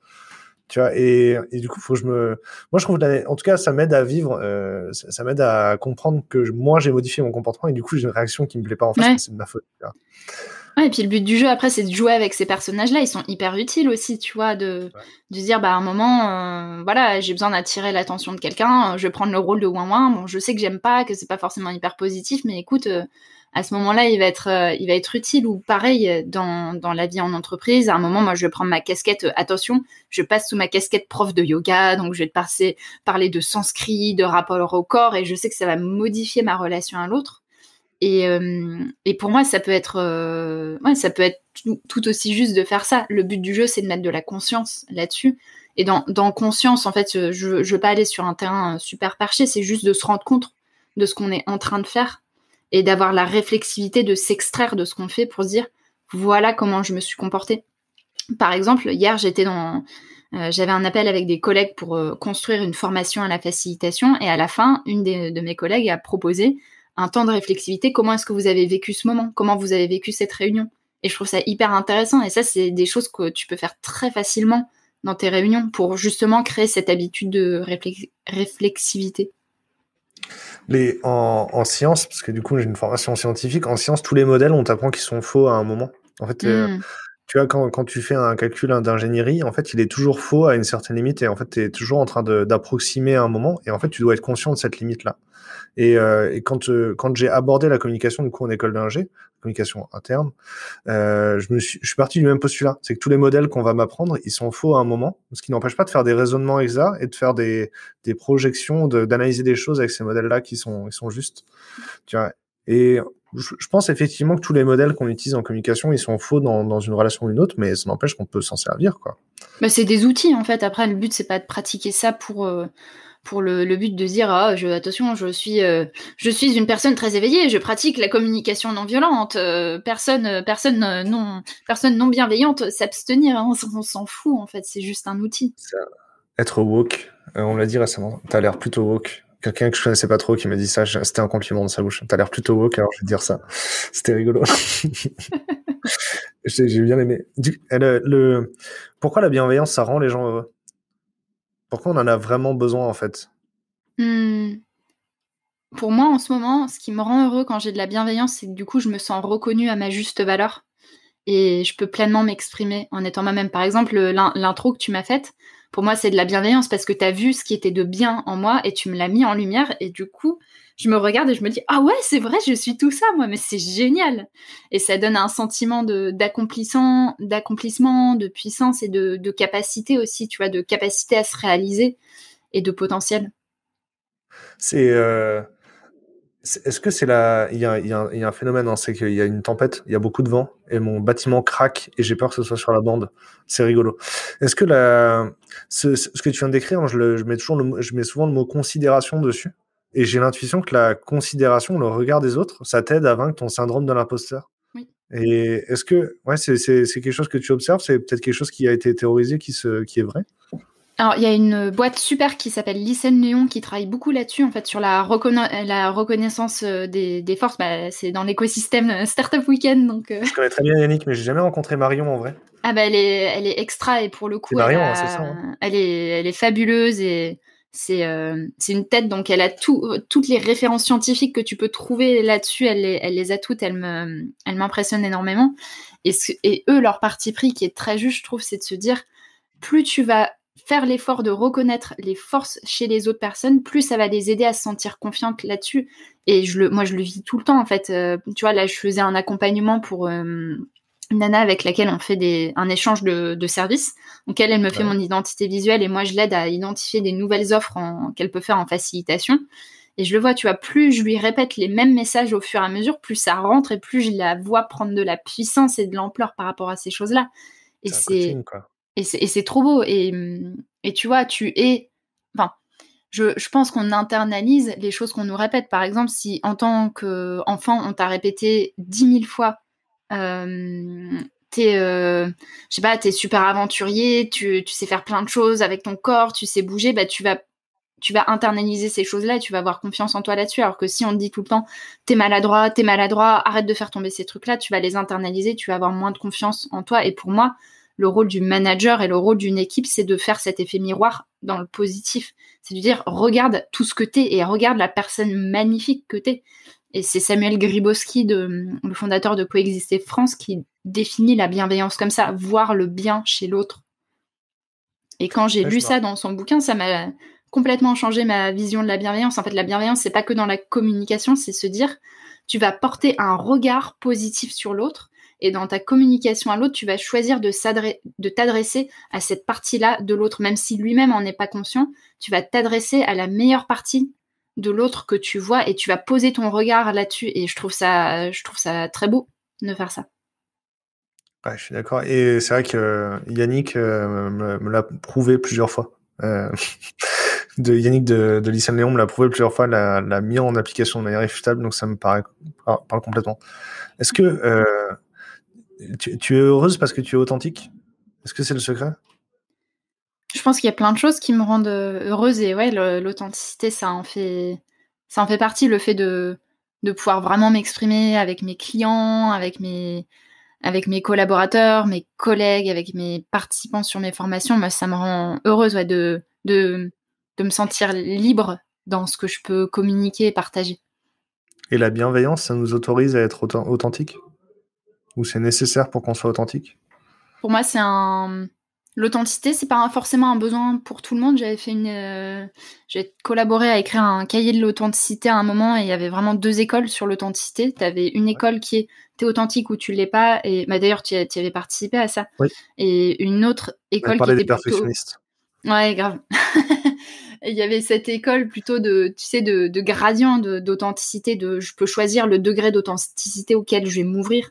Tu vois, et du coup, moi, je trouve, en tout cas, ça m'aide à vivre, ça m'aide à comprendre que moi, j'ai modifié mon comportement et du coup, j'ai une réaction qui me plaît pas en face, mais c'est de ma faute. Tu vois. Ouais, et puis le but du jeu, après, c'est de jouer avec ces personnages-là. Ils sont hyper utiles aussi, tu vois, de se dire, à un moment, voilà, j'ai besoin d'attirer l'attention de quelqu'un, je vais prendre le rôle de ouin-ouin. Bon, je sais que j'aime pas, que c'est pas forcément hyper positif, mais écoute, à ce moment-là, il va être utile. Ou pareil, dans la vie en entreprise, à un moment, moi, je vais prendre ma casquette, attention, je passe sous ma casquette prof de yoga, donc je vais te parler de sanskrit, de rapport au corps, et je sais que ça va modifier ma relation à l'autre. Et pour moi, ça peut être tout aussi juste de faire ça. Le but du jeu, c'est de mettre de la conscience là-dessus. Et dans conscience, en fait, je veux pas aller sur un terrain super perché, c'est juste de se rendre compte de ce qu'on est en train de faire et d'avoir la réflexivité de s'extraire de ce qu'on fait pour se dire, voilà comment je me suis comportée. Par exemple, hier, j'avais un appel avec des collègues pour construire une formation à la facilitation, et à la fin, une de mes collègues a proposé un temps de réflexivité. Comment est-ce que vous avez vécu ce moment ? Comment vous avez vécu cette réunion ? Et je trouve ça hyper intéressant. Et ça, c'est des choses que tu peux faire très facilement dans tes réunions pour justement créer cette habitude de réflexivité. En sciences, parce que du coup, j'ai une formation scientifique, en sciences, tous les modèles, on t'apprend qu'ils sont faux à un moment. En fait, tu vois, quand tu fais un calcul d'ingénierie, en fait, il est toujours faux à une certaine limite, et en fait, tu es toujours en train d'approximer à un moment, et en fait, tu dois être conscient de cette limite-là. Et quand j'ai abordé la communication, du coup, en école d'ingé, communication interne, je suis parti du même postulat. C'est que tous les modèles qu'on va m'apprendre, ils sont faux à un moment, ce qui n'empêche pas de faire des raisonnements exacts et de faire des projections, d'analyser des choses avec ces modèles-là ils sont justes. Tu vois. Et je pense effectivement que tous les modèles qu'on utilise en communication, ils sont faux dans une relation ou une autre, mais ça n'empêche qu'on peut s'en servir, quoi. C'est des outils, en fait. Après, le but, c'est pas de pratiquer ça pour le but de dire attention, je suis une personne très éveillée, je pratique la communication non violente, personne non bienveillante, s'abstenir, hein, on s'en fout, en fait, c'est juste un outil. Être woke, on l'a dit récemment, t'as l'air plutôt woke. Quelqu'un que je connaissais pas trop qui m'a dit ça, c'était un compliment de sa bouche. T'as l'air plutôt woke, alors je vais te dire ça. C'était rigolo. J'ai bien aimé. Pourquoi la bienveillance, ça rend les gens heureux ? Pourquoi on en a vraiment besoin, en fait ? Pour moi, en ce moment, ce qui me rend heureux quand j'ai de la bienveillance, c'est que du coup, je me sens reconnue à ma juste valeur et je peux pleinement m'exprimer en étant moi-même. Par exemple, l'intro que tu m'as faite, pour moi, c'est de la bienveillance parce que tu as vu ce qui était de bien en moi et tu me l'as mis en lumière, et du coup, je me regarde et je me dis « Ah ouais, c'est vrai, je suis tout ça, moi, mais c'est génial !» Et ça donne un sentiment d'accomplissement, de puissance et de capacité aussi, tu vois, de capacité à se réaliser et de potentiel. Est-ce que il y a un phénomène, hein, c'est qu'il y a une tempête, il y a beaucoup de vent, et mon bâtiment craque, et j'ai peur que ce soit sur la bande. C'est rigolo. Est-ce que ce que tu viens de décrire, je mets souvent le mot considération dessus, et j'ai l'intuition que la considération, le regard des autres, ça t'aide à vaincre ton syndrome de l'imposteur. Oui. Et est-ce que, c'est quelque chose que tu observes, c'est peut-être quelque chose qui a été théorisé, qui est vrai? Alors, il y a une boîte super qui s'appelle Listen Léon qui travaille beaucoup là-dessus, en fait, sur la reconnaissance des forces. C'est dans l'écosystème Startup Weekend, donc. Je connais très bien Yannick, mais j'ai jamais rencontré Marion en vrai. Elle est extra, et pour le coup, c'est Marion, c'est ça. Hein. Elle est fabuleuse, et c'est une tête, donc elle a toutes les références scientifiques que tu peux trouver là-dessus. Elle les a toutes. Elle m'impressionne énormément. Et eux, leur parti pris qui est très juste, je trouve, c'est de se dire, plus tu vas faire l'effort de reconnaître les forces chez les autres personnes, plus ça va les aider à se sentir confiantes là-dessus. Et moi, je le vis tout le temps, en fait. Tu vois, là, je faisais un accompagnement pour une nana avec laquelle on fait un échange de services. Donc elle me fait mon identité visuelle et moi je l'aide à identifier des nouvelles offres qu'elle peut faire en facilitation. Et je le vois, tu vois, plus je lui répète les mêmes messages au fur et à mesure, plus ça rentre et plus je la vois prendre de la puissance et de l'ampleur par rapport à ces choses-là. Et C'est un coaching, quoi. Et c'est trop beau. Et tu vois, enfin, je pense qu'on internalise les choses qu'on nous répète. Par exemple, si en tant qu'enfant, on t'a répété 10 000 fois, je sais pas, t'es super aventurier, tu sais faire plein de choses avec ton corps, tu sais bouger, bah tu vas internaliser ces choses-là et tu vas avoir confiance en toi là-dessus. Alors que si on te dit tout le temps, t'es maladroit, arrête de faire tomber ces trucs-là, tu vas les internaliser, tu vas avoir moins de confiance en toi. Et pour moi, le rôle du manager et le rôle d'une équipe, c'est de faire cet effet miroir dans le positif. C'est de dire, regarde tout ce que t'es et regarde la personne magnifique que t'es. Et c'est Samuel Grybowski, le fondateur de Coexister France, qui définit la bienveillance comme ça, voir le bien chez l'autre. Et quand j'ai lu ça dans son bouquin, ça m'a complètement changé ma vision de la bienveillance. En fait, la bienveillance, c'est pas que dans la communication, c'est se dire, tu vas porter un regard positif sur l'autre, et dans ta communication à l'autre, tu vas choisir de t'adresser à cette partie-là de l'autre, même si lui-même en est pas conscient, tu vas t'adresser à la meilleure partie de l'autre que tu vois, et tu vas poser ton regard là-dessus, et je trouve ça très beau de faire ça. Ouais, je suis d'accord. Et c'est vrai que Yannick me l'a prouvé plusieurs fois. Yannick de Lycée Léon me l'a prouvé plusieurs fois, l'a mis en application de manière irréfutable, donc ça me parle complètement. Est-ce que tu es heureuse parce que tu es authentique? Est-ce que c'est le secret? Je pense qu'il y a plein de choses qui me rendent heureuse, et ouais, l'authenticité, ça en fait partie, le fait de pouvoir vraiment m'exprimer avec mes clients, avec mes collaborateurs, mes collègues, avec mes participants sur mes formations. Moi, ça me rend heureuse, ouais, de me sentir libre dans ce que je peux communiquer et partager. Et la bienveillance, ça nous autorise à être authentique? Ou c'est nécessaire pour qu'on soit authentique? Pour moi, l'authenticité, c'est pas forcément un besoin pour tout le monde. J'ai collaboré à écrire un cahier de l'authenticité à un moment, et il y avait vraiment 2 écoles sur l'authenticité. Tu avais une école qui est t'es authentique ou tu l'es pas, et bah, d'ailleurs tu avais participé à ça. Oui. Et une autre école qui était des perfectionnistes. Ouais, grave. Et il y avait cette école plutôt de gradient d'authenticité, je peux choisir le degré d'authenticité auquel je vais m'ouvrir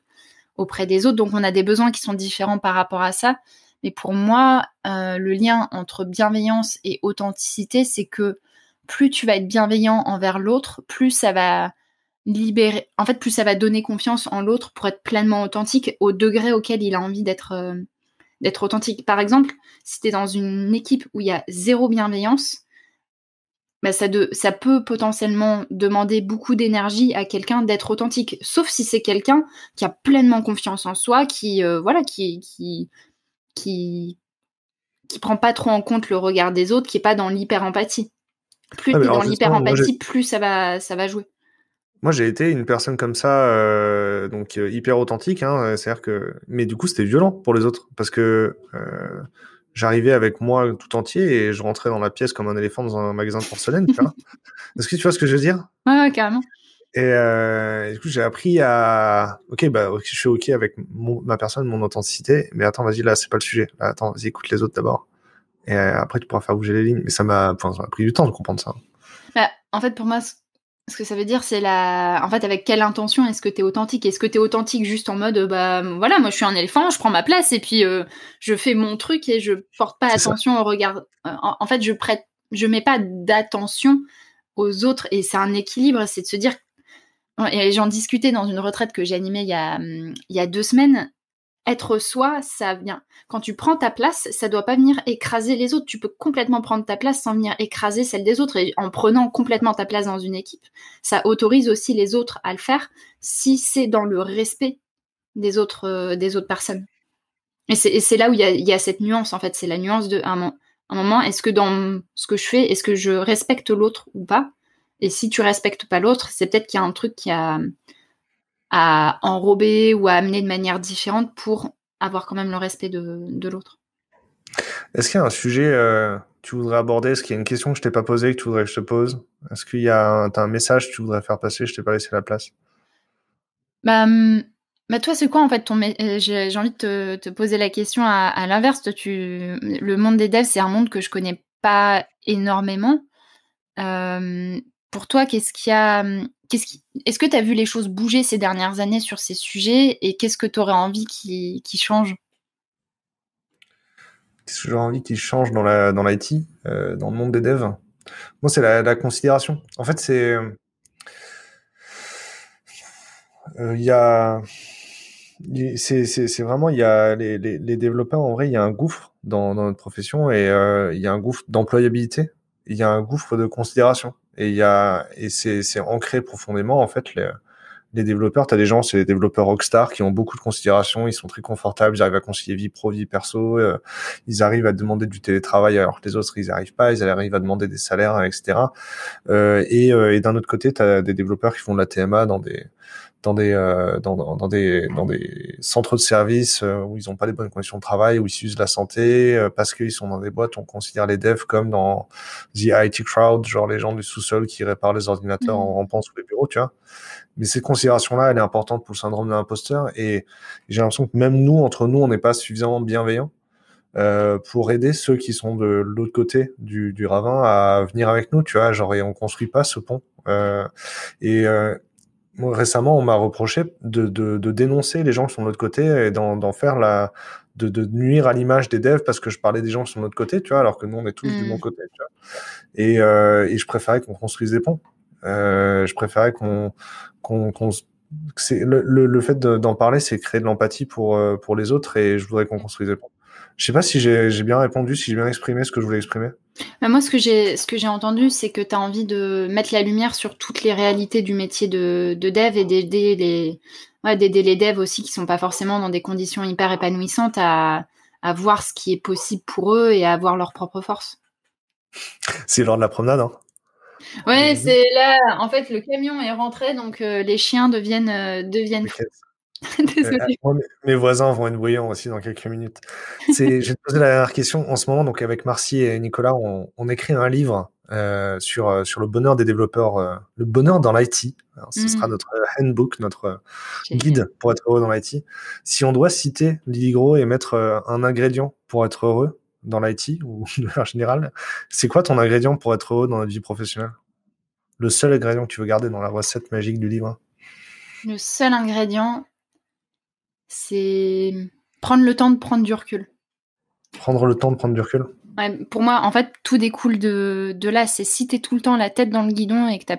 auprès des autres. Donc on a des besoins qui sont différents par rapport à ça. Mais pour moi, le lien entre bienveillance et authenticité, c'est que plus tu vas être bienveillant envers l'autre, plus ça va libérer, en fait, plus ça va donner confiance en l'autre pour être pleinement authentique au degré auquel il a envie d'être authentique. Par exemple, si tu es dans une équipe où il y a 0 bienveillance, bah ça peut potentiellement demander beaucoup d'énergie à quelqu'un d'être authentique. Sauf si c'est quelqu'un qui a pleinement confiance en soi, qui prend pas trop en compte le regard des autres, qui est pas dans l'hyper-empathie. Plus t'es dans l'hyper-empathie, plus ça va jouer. Moi, j'ai été une personne comme ça, hyper authentique, hein, c'est-à-dire que, mais du coup, c'était violent pour les autres, parce que j'arrivais avec moi tout entier et je rentrais dans la pièce comme un éléphant dans un magasin de porcelaine, tu vois. Est-ce que tu vois ce que je veux dire? Ouais, carrément. Et du coup, j'ai appris à, je suis ok avec ma personne, mon authenticité, mais attends, vas-y, là, c'est pas le sujet. Là, attends, vas-y, écoute les autres d'abord. Et après, tu pourras faire bouger les lignes. Mais ça m'a pris du temps de comprendre ça. Bah, en fait, pour moi, ce que ça veut dire, c'est en fait, avec quelle intention est-ce que t'es authentique? Est-ce que t'es authentique juste en mode, bah, voilà, moi je suis un éléphant, je prends ma place et puis je fais mon truc et je porte pas attention au regard. En fait, je mets pas d'attention aux autres, et c'est un équilibre, c'est de se dire. Et j'en discutais dans une retraite que j'ai animée il y a 2 semaines. Être soi, ça vient. Quand tu prends ta place, ça doit pas venir écraser les autres. Tu peux complètement prendre ta place sans venir écraser celle des autres. Et en prenant complètement ta place dans une équipe, ça autorise aussi les autres à le faire si c'est dans le respect des autres personnes. Et c'est là où il y a cette nuance, en fait. C'est la nuance de un moment, est-ce que dans ce que je fais, est-ce que je respecte l'autre ou pas? Et si tu respectes pas l'autre, c'est peut-être qu'il y a un truc qui a à enrober ou à amener de manière différente pour avoir quand même le respect de l'autre. Est-ce qu'il y a un sujet que tu voudrais aborder? Est-ce qu'il y a une question que je t'ai pas posée que tu voudrais que je te pose? Est-ce qu'il y a t'as un message que tu voudrais faire passer? Je t'ai pas laissé la place. Bah, Bah toi, c'est quoi en fait j'ai envie de te poser la question à l'inverse. Le monde des devs, c'est un monde que je connais pas énormément. Pour toi, est-ce que tu as vu les choses bouger ces dernières années sur ces sujets et qu'est-ce que tu aurais envie qui change? Qu'est-ce que j'aurais envie qu'il change dans l'IT, dans le monde des devs? Moi, c'est la considération. En fait, il y a, c'est vraiment, il y a les développeurs, en vrai, il y a un gouffre dans notre profession et il y a un gouffre d'employabilité, il y a un gouffre de considération et c'est ancré profondément, en fait, les développeurs. T'as des gens, c'est des développeurs rockstar qui ont beaucoup de considération, ils sont très confortables, ils arrivent à concilier vie pro, vie perso, ils arrivent à demander du télétravail alors que les autres, ils n'y arrivent pas, ils arrivent à demander des salaires, etc. Et d'un autre côté, t'as des développeurs qui font de la TMA dans des centres de services où ils n'ont pas les bonnes conditions de travail, où ils s'usent la santé, parce qu'ils sont dans des boîtes, on considère les devs comme dans the IT crowd, genre les gens du sous-sol qui réparent les ordinateurs en Mm. rampant sous les bureaux, tu vois. Mais cette considération-là, elle est importante pour le syndrome de l'imposteur et j'ai l'impression que même nous, entre nous, on n'est pas suffisamment bienveillants pour aider ceux qui sont de l'autre côté du ravin à venir avec nous, tu vois, genre, et on construit pas ce pont. Et moi, récemment, on m'a reproché de dénoncer les gens qui sont de l'autre côté et d'en faire de nuire à l'image des devs parce que je parlais des gens qui sont de l'autre côté, tu vois, alors que nous, on est tous du bon Mm. côté, tu vois. Et je préférais qu'on construise des ponts. Je préférais qu'on que c'est le fait d'en parler, c'est créer de l'empathie pour les autres et je voudrais qu'on construise des ponts. Je sais pas si j'ai bien répondu, si j'ai bien exprimé ce que je voulais exprimer. Bah, moi, ce que j'ai entendu, c'est que tu as envie de mettre la lumière sur toutes les réalités du métier de dev et d'aider les devs aussi qui sont pas forcément dans des conditions hyper épanouissantes à voir ce qui est possible pour eux et à avoir leur propre force. C'est lors de la promenade, hein. Ouais, c'est là, en fait, le camion est rentré, donc les chiens deviennent fous. Ok. Désolée. Moi, mes voisins vont être bruyants aussi dans quelques minutes. Je vais te poser la dernière question. En ce moment, donc avec Marcy et Nicolas, on écrit un livre sur le bonheur des développeurs, le bonheur dans l'IT. Alors, ce sera Mm, notre handbook, notre génial. guide pour être heureux dans l'IT. Si on doit citer Lily Gros et mettre un ingrédient pour être heureux dans l'IT ou de manière générale, c'est quoi ton ingrédient pour être heureux dans notre vie professionnelle? Le seul ingrédient que tu veux garder dans la recette magique du livre? Le seul ingrédient, c'est prendre le temps de prendre du recul. Prendre le temps de prendre du recul. Ouais, pour moi, en fait, tout découle de là. C'est si t'es tout le temps la tête dans le guidon et que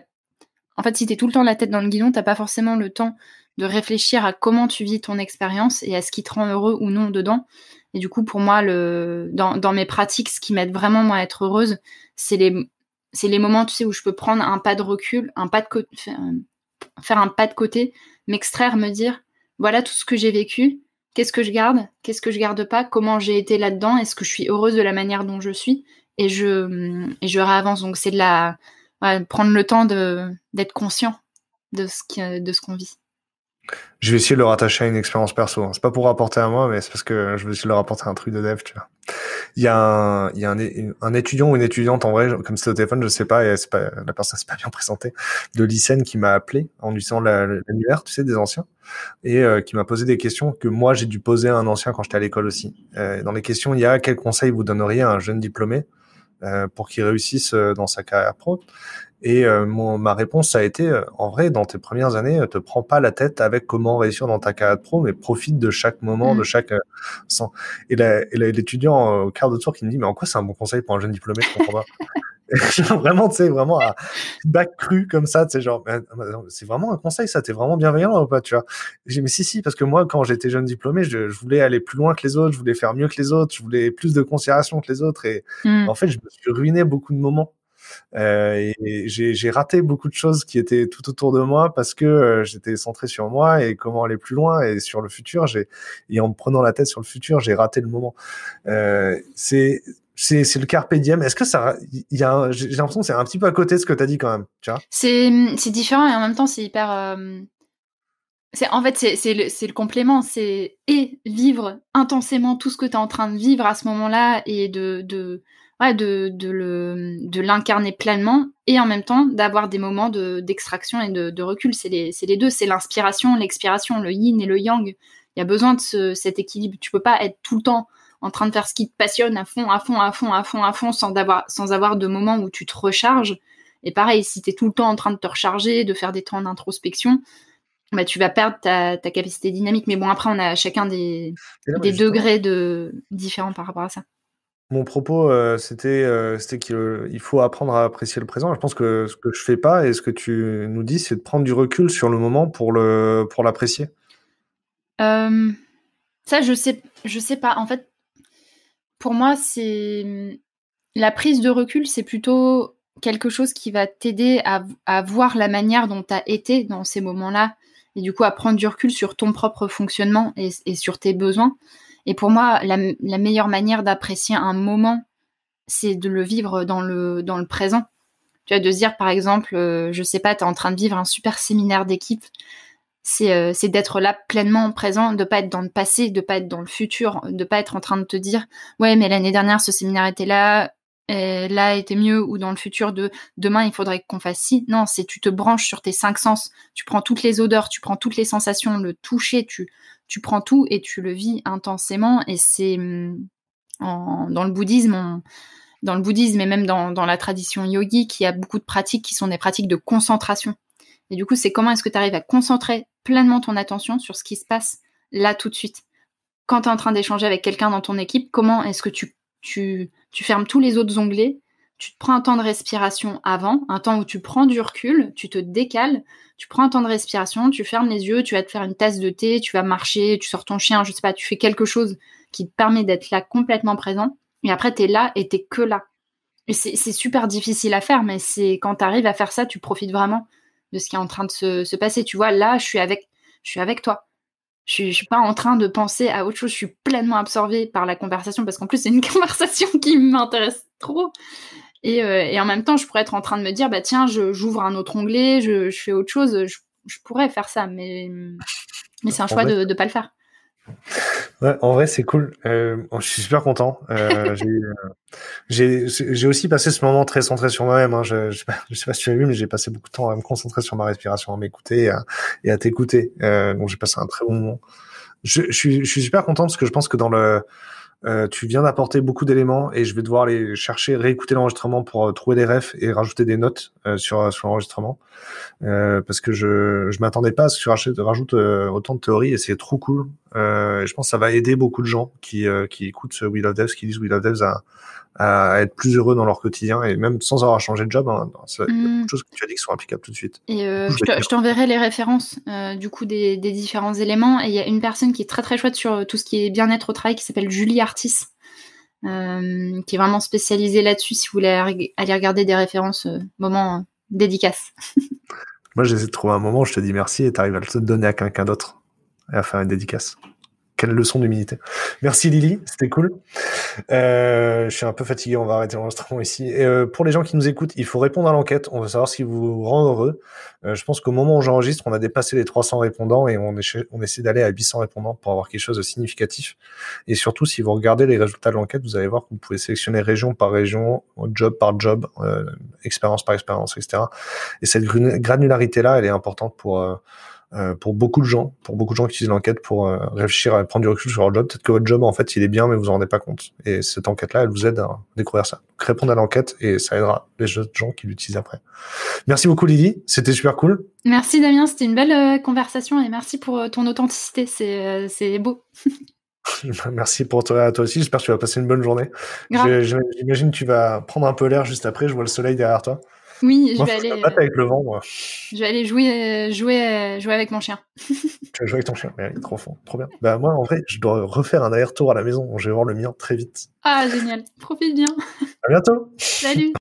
en fait, si t'es tout le temps la tête dans le guidon, t'as pas forcément le temps de réfléchir à comment tu vis ton expérience et à ce qui te rend heureux ou non dedans. Et du coup, pour moi, dans mes pratiques, ce qui m'aide vraiment moi à être heureuse, c'est les moments, tu sais, où je peux prendre un pas de recul, faire un pas de côté, m'extraire, me dire, voilà tout ce que j'ai vécu, qu'est-ce que je garde pas, comment j'ai été là-dedans, est-ce que je suis heureuse de la manière dont je suis, et je réavance. Donc c'est prendre le temps d'être conscient de ce qu'on vit. Je vais essayer de le rattacher à une expérience perso, hein. C'est pas pour rapporter à moi, mais c'est parce que je veux essayer de le rapporter à un truc de dev, tu vois. Il y a un étudiant ou une étudiante, en vrai, comme c'était au téléphone, je sais pas, et c'est pas, la personne s'est pas bien présentée, de lycéenne qui m'a appelé en lui disant l'annuaire, tu sais, des anciens, et qui m'a posé des questions que moi j'ai dû poser à un ancien quand j'étais à l'école aussi. Dans les questions, il y a quel conseil vous donneriez à un jeune diplômé pour qu'il réussisse dans sa carrière pro? Et ma réponse ça a été, en vrai, dans tes premières années, te prends pas la tête avec comment réussir dans ta carrière pro, mais profite de chaque moment, de Mm. chaque sans. L'étudiant au quart de tour qui me dit, mais en quoi c'est un bon conseil pour un jeune diplômé, je comprends pas. Genre, vraiment, tu sais, vraiment à feedback cru comme ça, tu sais, genre, c'est vraiment un conseil, ça, t'es vraiment bienveillant ou pas, tu vois. J'ai dit, mais si, parce que moi, quand j'étais jeune diplômé, je voulais aller plus loin que les autres, je voulais faire mieux que les autres, je voulais plus de considération que les autres, et Mm. en fait, je me suis ruiné beaucoup de moments. Et j'ai raté beaucoup de choses qui étaient tout autour de moi parce que j'étais centré sur moi et comment aller plus loin et sur le futur. Et en me prenant la tête sur le futur, j'ai raté le moment. C'est le carpe diem. Est-ce que ça, j'ai l'impression que c'est un petit peu à côté de ce que tu as dit quand même, tu vois? C'est différent et en même temps c'est hyper. En fait c'est le complément, c'est et vivre intensément tout ce que tu es en train de vivre à ce moment-là et de l'incarner pleinement et en même temps d'avoir des moments d'extraction et de recul. C'est les deux, c'est l'inspiration, l'expiration, le yin et le yang. Il y a besoin de cet équilibre. Tu peux pas être tout le temps en train de faire ce qui te passionne à fond, sans avoir de moments où tu te recharges. Et pareil, si tu es tout le temps en train de te recharger, de faire des temps d'introspection, bah, tu vas perdre ta capacité dynamique. Mais bon, après, on a chacun des degrés différents par rapport à ça. Mon propos, c'était qu'il faut apprendre à apprécier le présent. Je pense que ce que je fais pas et ce que tu nous dis, c'est de prendre du recul sur le moment pour l'apprécier. Ça, je sais pas. En fait, pour moi, c'est la prise de recul, c'est plutôt quelque chose qui va t'aider à voir la manière dont tu as été dans ces moments-là et du coup à prendre du recul sur ton propre fonctionnement et sur tes besoins. Et pour moi, la meilleure manière d'apprécier un moment, c'est de le vivre dans le présent. Tu vois, de se dire, par exemple, je sais pas, tu es en train de vivre un super séminaire d'équipe, c'est d'être là pleinement présent, de pas être dans le passé, de pas être dans le futur, de pas être en train de te dire « Ouais, mais l'année dernière, ce séminaire était là, là était mieux » ou dans le futur de « Demain, il faudrait qu'on fasse ci ». Non, c'est tu te branches sur tes 5 sens, tu prends toutes les odeurs, tu prends toutes les sensations, le toucher, tu prends tout et tu le vis intensément. Et c'est dans le bouddhisme, et même dans la tradition yogique, il y a beaucoup de pratiques qui sont des pratiques de concentration. Et du coup, c'est comment est-ce que tu arrives à concentrer pleinement ton attention sur ce qui se passe là tout de suite. Quand tu es en train d'échanger avec quelqu'un dans ton équipe, comment est-ce que tu fermes tous les autres onglets, tu te prends un temps de respiration avant, un temps où tu prends du recul, tu te décales, tu prends un temps de respiration, tu fermes les yeux, tu vas te faire une tasse de thé, tu vas marcher, tu sors ton chien, je sais pas, tu fais quelque chose qui te permet d'être là complètement présent. Et après, t'es là et t'es que là. Et c'est super difficile à faire, mais c'est quand t'arrives à faire ça, tu profites vraiment de ce qui est en train de se passer. Tu vois, là, je suis avec toi. Je suis pas en train de penser à autre chose. Je suis pleinement absorbée par la conversation parce qu'en plus, c'est une conversation qui m'intéresse trop. Et en même temps, je pourrais être en train de me dire, bah tiens, j'ouvre un autre onglet, je fais autre chose. Je pourrais faire ça, mais c'est un choix de pas le faire. Ouais, en vrai, c'est cool. Je suis super content. J'ai aussi passé ce moment très centré sur moi-même. Hein. Je sais pas si tu as vu, mais j'ai passé beaucoup de temps à me concentrer sur ma respiration, à m'écouter et à t'écouter. Donc, j'ai passé un très bon moment. Je suis super content parce que je pense que tu viens d'apporter beaucoup d'éléments et je vais devoir les chercher, réécouter l'enregistrement pour trouver des refs et rajouter des notes sur l'enregistrement. Parce que je m'attendais pas à ce que tu rajoutes autant de théories et c'est trop cool. Et je pense que ça va aider beaucoup de gens qui écoutent ce We Love Devs, qui disent We Love Devs à être plus heureux dans leur quotidien et même sans avoir changé de job. Hein, il y a beaucoup de choses que tu as dit qui sont applicables tout de suite. Et je t'enverrai les références du coup des différents éléments. Et il y a une personne qui est très très chouette sur tout ce qui est bien-être au travail qui s'appelle Julie Artis, qui est vraiment spécialisée là-dessus. Si vous voulez aller regarder des références, moment dédicace. Moi, j'essaie de trouver un moment où je te dis merci et tu arrives à le donner à quelqu'un d'autre et à faire une dédicace. Quelle leçon d'humilité. Merci Lily, c'était cool. Je suis un peu fatigué, on va arrêter l'enregistrement ici. Et pour les gens qui nous écoutent, il faut répondre à l'enquête. On veut savoir ce qui vous rend heureux. Je pense qu'au moment où j'enregistre, on a dépassé les 300 répondants et on essaie d'aller à 800 répondants pour avoir quelque chose de significatif. Et surtout, si vous regardez les résultats de l'enquête, vous allez voir que vous pouvez sélectionner région par région, job par job, expérience par expérience, etc. Et cette granularité-là, elle est importante pour beaucoup de gens qui utilisent l'enquête pour réfléchir à prendre du recul sur leur job. Peut-être que votre job, en fait, il est bien, mais vous en rendez pas compte. Et cette enquête-là, elle vous aide à découvrir ça. Donc, répondre à l'enquête et ça aidera les autres gens qui l'utilisent après. Merci beaucoup, Lily. C'était super cool. Merci, Damien. C'était une belle conversation et merci pour ton authenticité. C'est beau. Merci pour toi aussi. J'espère que tu vas passer une bonne journée. J'imagine que tu vas prendre un peu l'air juste après. Je vois le soleil derrière toi. Oui, je vais aller battre avec le vent, moi. Je vais aller jouer avec mon chien. Tu vas jouer avec ton chien, mais trop fort, trop bien. Bah moi, en vrai, je dois refaire un aller-retour à la maison. Je vais voir le mien très vite. Ah, génial. Profite bien. À bientôt. Salut.